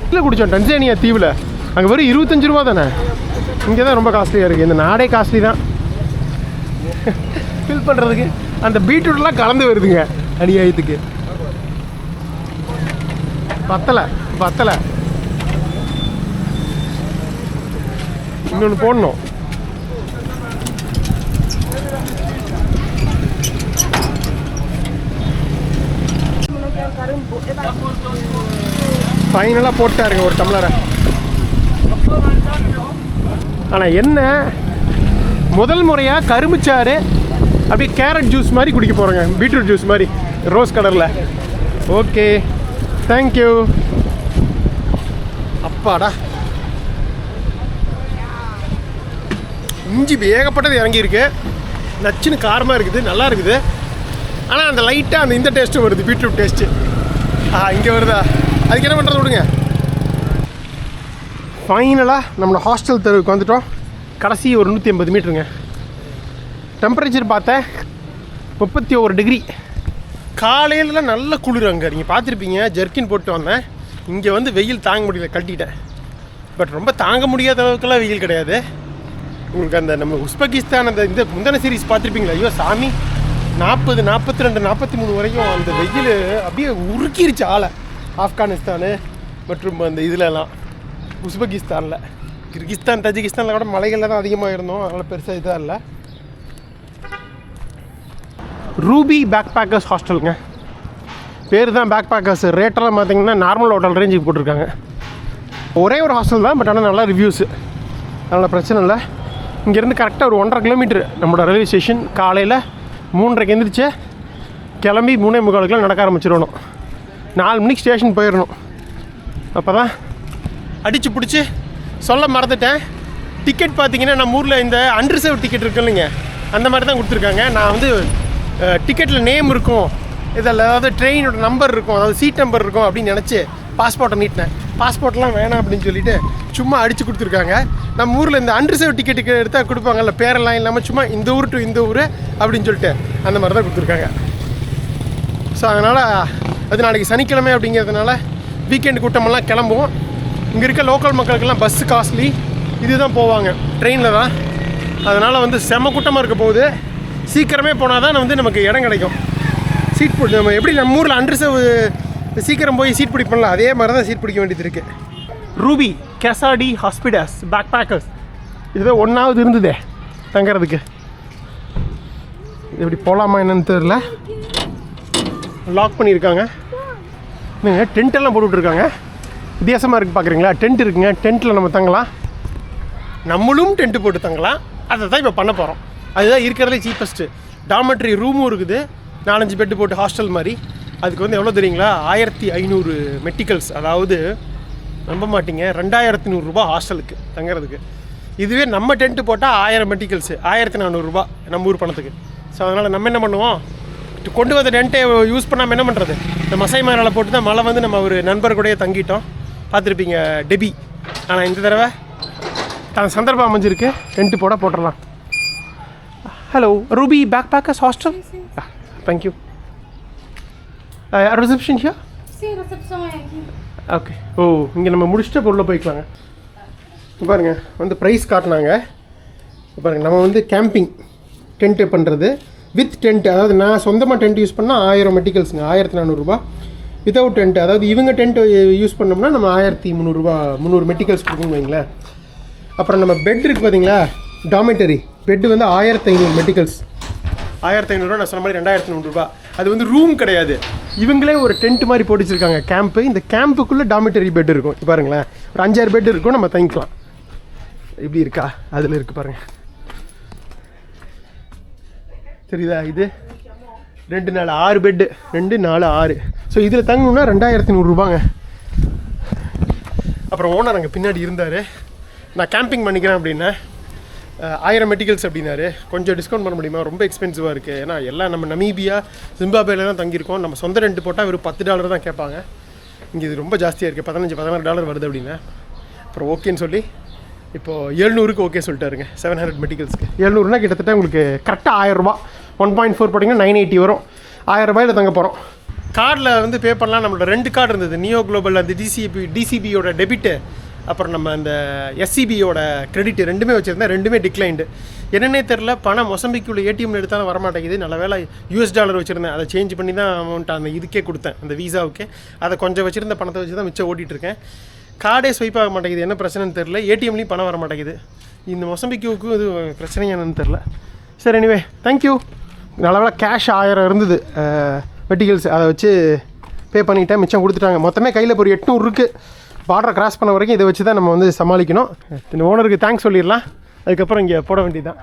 இல்லை குடித்தோம் டன்சானியா தீவில். அங்கே வெறும் 25 ரூபா தானே. இங்கே தான் ரொம்ப காஸ்ட்லியாக இருக்குது. இந்த நாடே காஸ்ட்லி தான் ஃபில் பண்ணுறதுக்கு. அந்த பீட்ரூட்லாம் கலந்து வருதுங்க அநியாயத்துக்கு. பத்தலை. இன்னொன்று போடணும். ஃபைனலாக போட்டாருங்க ஒரு டம்ளரை. ஆனால் என்ன, முதல் முறையாக கரும்புச்சாறு அப்படியே கேரட் ஜூஸ் மாதிரி குடிக்க போகிறோங்க. பீட்ரூட் ஜூஸ் மாதிரி ரோஸ் கலரில். Okay, thank you. அப்பாடா, இஞ்சி ஏகப்பட்டது இறங்கியிருக்கு. நச்சுன்னு காரமாக இருக்குது, நல்லா இருக்குது. ஆனால் அந்த லைட்டாக அந்த இந்த டேஸ்ட்டும் வருது, பீட்ரூட் டேஸ்ட்டு. இங்கே வருதா? அதுக்கு என்ன பண்ணுறது விடுங்க. ஃபைனலாக நம்மளோட ஹாஸ்டல் தெருவுக்கு வந்துட்டோம். கடைசி ஒரு 150 மீட்டருங்க. டெம்பரேச்சர் பார்த்தேன் 31 டிகிரி. காலையிலலாம் நல்ல குளிர். அங்கே நீங்கள் பார்த்துருப்பீங்க, ஜெர்க்கின் போட்டு வந்தேன். இங்கே வந்து வெயில் தாங்க முடியல, கட்டிட்டேன். பட் ரொம்ப தாங்க முடியாத அளவுக்குலாம் வெயில் கிடையாது. உங்களுக்கு அந்த நம்ம உஸ்பெகிஸ்தான் அந்த இந்த முந்தின சீரீஸ் பார்த்துருப்பீங்களா? ஐயோ சாமி, 40, 42, 43 வரைக்கும் அந்த வெயில் அப்படியே உருக்கிருச்சு ஆளை. ஆப்கானிஸ்தானு மற்றும் அந்த இதிலலாம் உஸ்பெகிஸ்தானில், கிர்கிஸ்தான், தஜிகிஸ்தானில் கூட மலைகளில் தான் அதிகமாக இருந்தோம். அதனால் பெருசாக இதாக இல்லை. ரூபி பேக் பேக்கர்ஸ் ஹாஸ்டலுங்க பேர் தான். பேக் பேக்கர்ஸ் ரேட்டெல்லாம் பார்த்தீங்கன்னா நார்மல் ஹோட்டல் ரேஞ்சுக்கு போட்டிருக்காங்க. ஒரே ஒரு ஹாஸ்டல் தான், பட் ஆனால் நல்லா ரிவ்யூஸு, அதனால் பிரச்சனை இல்லை. இங்கேருந்து கரெக்டாக ஒரு 1.5 கிலோமீட்டர் நம்மளோட ரயில்வே ஸ்டேஷன். காலையில் 3:30க்கு எழுந்திரிச்சு கிளம்பி 3:45 நடக்க ஆரம்பிச்சிடணும். 4 மணிக்கு ஸ்டேஷன் போயிடணும். அப்போ தான் அடித்து பிடிச்சி சொல்ல மறந்துட்டேன். டிக்கெட் பார்த்தீங்கன்னா நம்ம ஊரில் இந்த அன்ரிசர்வ் டிக்கெட் இருக்கு இல்லைங்க, அந்த மாதிரி தான் கொடுத்துருக்காங்க. நான் வந்து டிக்கெட்டில் நேம் இருக்கும், இதில் அதாவது ட்ரெயினோட நம்பர் இருக்கும், அதாவது சீட் நம்பர் இருக்கும் அப்படின்னு நினச்சி பாஸ்போர்ட்டை நீட்டினேன். பாஸ்போர்ட்லாம் வேணாம் அப்படின்னு சொல்லிட்டு சும்மா அடித்து கொடுத்துருக்காங்க. நம்ம ஊரில் இந்த அன்ரிசர்வ் டிக்கெட்டுக்கு எடுத்தால் கொடுப்பாங்கல்ல, பேரெல்லாம் இல்லாமல் சும்மா இந்த ஊர் டு இந்த ஊர் அப்படின்னு சொல்லிட்டு அந்த மாதிரி தான் கொடுத்துருக்காங்க. ஸோ அதனால் அது நாளைக்கு சனிக்கிழமை அப்படிங்கிறதுனால வீக்கெண்டு கூட்டமெல்லாம் கிளம்புவோம். இங்கே இருக்க லோக்கல் மக்களுக்கெல்லாம் பஸ்ஸு காஸ்ட்லி, இது தான் போவாங்க, ட்ரெயினில் தான். அதனால் வந்து செம கூட்டமாக இருக்க போகுது. சீக்கிரமே போனால் தான் வந்து நமக்கு இடம் கிடைக்கும். சீட் பிடி நம்ம எப்படி நம்ம ஊரில் அன்ரிசர்வ் சீக்கிரம் போய் சீட் பிடிப்போம்ல, அதே மாதிரி தான் சீட் பிடிக்க வேண்டியது இருக்குது. ரூபி கெசாடி ஹாஸ்பிடல்ஸ் பேக் பேக்கர்ஸ் இதுதான் 1வது இருந்ததே தங்குறதுக்கு. எப்படி போகலாமா என்னன்னு தெரியல, லாக் பண்ணியிருக்காங்க. இல்லைங்க, டென்ட்டெல்லாம் போட்டுட்ருக்காங்க. வித்தியாசமாக இருக்குது பார்க்குறீங்களா, டென்ட் இருக்குங்க. டென்ட்டில் நம்ம தங்கலாம், நம்மளும் டென்ட்டு போட்டு தங்கலாம். அதை தான் இப்போ பண்ண போகிறோம். அதுதான் இருக்கிறதுலே சீப்பஸ்ட்டு. டார்மெட்ரி ரூமும் இருக்குது, 4-5 பெட்டு போட்டு ஹாஸ்டல் மாதிரி. அதுக்கு வந்து எவ்வளோ தெரியுங்களா, 1500 மெட்டிக்கல்ஸ், அதாவது நம்ப மாட்டிங்க 2100 ரூபா ஹாஸ்டலுக்கு தங்குறதுக்கு. இதுவே நம்ம டென்ட்டு போட்டால் 1000 மெட்டிக்கல்ஸு 1400 ரூபா நம்ம ஊர் பணத்துக்கு. ஸோ அதனால் நம்ம என்ன பண்ணுவோம், கொண்டு வந்த டென்ட்டை யூஸ் பண்ணாமல் என்ன பண்ணுறது, இந்த மசை மேலே போட்டு தான் மழை வந்து நம்ம ஒரு நண்பர் கூடயே தங்கிட்டோம். பார்த்துருப்பீங்க டெபி. ஆனால் இந்த தடவை தான் சந்தர்ப்பம் அமைஞ்சிருக்கு, டென்ட்டு போட்டுடலாம். Hello Ruby backpackers hostel. Thank you. Reception here? Okay. Oh, இங்கே நம்ம முடிச்சுட்டு பொருளை போய்க்கலாங்க. பாருங்கள் வந்து ப்ரைஸ் காட்டினாங்க. பாருங்கள், நம்ம வந்து கேம்பிங் டென்ட்டு பண்ணுறது வித் டென்ட், அதாவது நான் சொந்தமாக டென்ட் யூஸ் பண்ணால் 1000 மெட்டிக்கல்ஸுங்க, 1400 ரூபா. வித்தவுட் டென்ட், அதாவது இவங்க டென்ட்டு யூஸ் பண்ணோம்னா நம்ம 1300 ரூபா 300 மெட்டிக்கல்ஸ் கொடுக்குன்னு வைங்களேன். அப்புறம் நம்ம பெட் இருக்குது பார்த்தீங்களா, டாமெட்டரி பெட்டு வந்து 1500 மெட்டிக்கல்ஸ், 1500 நான் சொன்ன மாதிரி 2300 ரூபா. அது வந்து ரூம் கிடையாது, இவங்களே ஒரு டென்ட் மாதிரி போட்டு வச்சுருக்காங்க கேம்ப்பு. இந்த கேம்புக்குள்ளே டாமெட்டரி பெட் இருக்கும். இப்போ பாருங்களேன், ஒரு 5-6 பெட் இருக்கும், நம்ம தங்கிக்கலாம். இப்படி இருக்கா, அதில் இருக்குது பாருங்கள், தெரியுதா? இது 2 4 6 பெட்டு, 2 4 6. ஸோ இதில் தங்கணுன்னா 2100 ரூபாங்க. அப்புறம் ஓனர் அங்கே பின்னாடி இருந்தார், நான் கேம்பிங் பண்ணிக்கிறேன் அப்படின்னா 1000 மெட்டிக்கல்ஸ் அப்படின்னாரு. கொஞ்சம் டிஸ்கவுண்ட் பண்ண முடியுமா, ரொம்ப எக்ஸ்பென்சிவாக இருக்குது. ஏன்னா எல்லாம் நம்ம நமீபியா ஜிம்பாப்வேல தான் தங்கியிருக்கோம். நம்ம சொந்த ரெண்ட் போட்டால் வெறும் $10 தான் கேட்பாங்க. இங்கே இது ரொம்ப ஜாஸ்தியாக இருக்குது, $15-16 வருது அப்படின்னா. அப்புறம் ஓகேன்னு சொல்லி இப்போது 700க்கு ஓகே சொல்லிட்டாருங்க. 700 மெட்டிக்கல்ஸ்க்கு 700னா கிட்டத்தட்ட உங்களுக்கு கரெக்டாக 1000 ரூபா. 1.4 போட்டிங்கன்னா 980 வரும். 1000 ரூபாயில் தங்க போகிறோம். கார்டில் வந்து பே பண்ணலாம். நம்மளோட 2 கார்டு இருந்தது, நியோ குளோபல் அந்த டிசிபியோட டெபிட்டு, அப்புறம் நம்ம அந்த எஸ்சிபியோட கிரெடிட், ரெண்டுமே வச்சுருந்தேன். ரெண்டுமே டிக்ளைண்டு. என்னன்னே தெரில, பணம் மொசம்பிக்குள்ள ஏடிஎம்ல எடுத்தாலும் வரமாட்டேங்குது. நல்ல வேலை $US வச்சுருந்தேன், அதை சேஞ்ச் பண்ணி தான் அமௌண்ட் அந்த இதுக்கே கொடுத்தேன், அந்த வீசாவுக்கு. அதை கொஞ்சம் வச்சுருந்த பணத்தை வச்சு தான் மிச்சம் ஓட்டிகிட்ருக்கேன். கார்டே ஸ்வைப் ஆக மாட்டேங்குது, என்ன பிரச்சனைன்னு தெரில. ஏடிஎம்லேயும் பணம் வர மாட்டேங்குது. இந்த மொசம்பிக்குக்கும் இது பிரச்சனை என்னன்னு தெரில. சரி, எனிவே தேங்க்யூ. நல்ல வேலை கேஷ் 1000 இருந்தது மெட்டிக்கல்ஸ், அதை வச்சு பே பண்ணிவிட்டேன், மிச்சம் கொடுத்துட்டாங்க. மொத்தமே கையில் ஒரு 800 இருக்குது. பார்டரை கிராஸ் பண்ண வரைக்கும் இதை வச்சு தான் நம்ம வந்து சமாளிக்கணும். இந்த ஓனருக்கு தேங்க்ஸ் சொல்லிடலாம், அதுக்கப்புறம் இங்கே போட வேண்டியது தான்.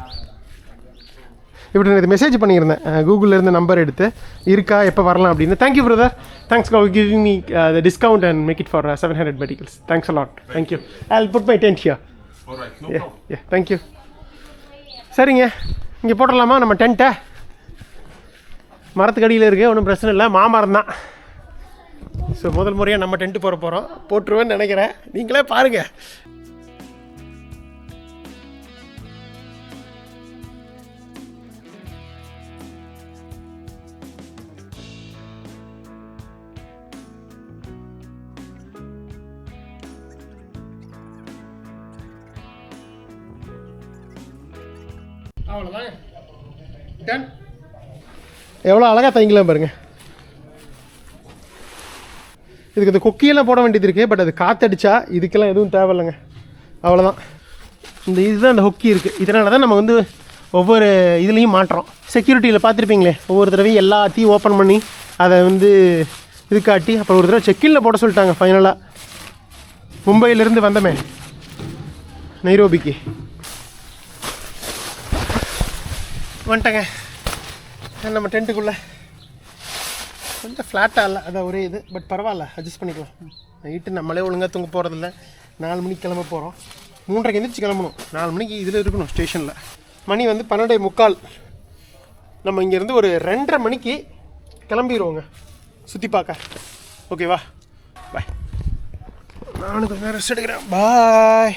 இப்படி நான் இது மெசேஜ் பண்ணியிருந்தேன், கூகுளிலேருந்து நம்பர் எடுத்து இருக்கா எப்போ வரலாம் அப்படின்னு. Thank you brother, thanks for giving me the discount and make it for 700 meticals. Thanks a lot. Thank you. I will put my tent here. Thank you. சரிங்க, இங்கே போட்டுடலாமா நம்ம டென்ட்டை? மரத்துக்கு அடியில் இருக்குது, ஒன்றும் பிரச்சனை இல்லை, மாமரம் தான். ஸோ முதல் முறையாக நம்ம டென்ட்டு போகிறோம், போட்டுருவேன்னு நினைக்கிறேன். நீங்களே பாருங்கள். அவ்வளோதான், டன். எவ்வளோ அழகாக தங்கிக்கலாம் பாருங்கள். இதுக்கு இந்த கொக்கியெல்லாம் போட வேண்டியது இருக்குது, பட் அது காற்றடிச்சா இதுக்கெல்லாம் எதுவும் தேவையில்லைங்க. அவ்வளோதான். இந்த இதுதான் அந்த ஹொக்கி இருக்குது. இதனால தான் நம்ம வந்து ஒவ்வொரு இதுலேயும் மாட்டுறோம். செக்யூரிட்டியில் பார்த்துருப்பீங்களே, ஒவ்வொரு தடவையும் எல்லாத்தையும் ஓப்பன் பண்ணி அதை வந்து இது காட்டி அப்புறம் ஒரு தடவை செக்கின்ல போட சொல்லிட்டாங்க. ஃபைனலாக மும்பையிலேருந்து வந்தமே நைரோபிக்கு வந்துட்டேங்க நம்ம டென்ட்டுக்குள்ளே. கொஞ்சம் ஃப்ளாட்டாக இல்லை அதான் ஒரே இது. பட் பரவாயில்ல, அட்ஜஸ்ட் பண்ணிக்கலாம். நைட்டு நம்மளே ஒழுங்காக தூங்க போகிறதில்ல. 4 மணிக்கு கிளம்ப போகிறோம். 3:30 எந்திரிச்சு கிளம்பணும். 4 மணிக்கு இதில் இருக்கணும் ஸ்டேஷனில். மணி வந்து 12:45. நம்ம இங்கேருந்து ஒரு 2:30 மணிக்கு கிளம்பிடுவோங்க சுற்றி பார்க்க. ஓகேவா? பாய். நானும் கொஞ்சம் நேரம் ரெஸ்ட் எடுக்கிறேன். பாய்.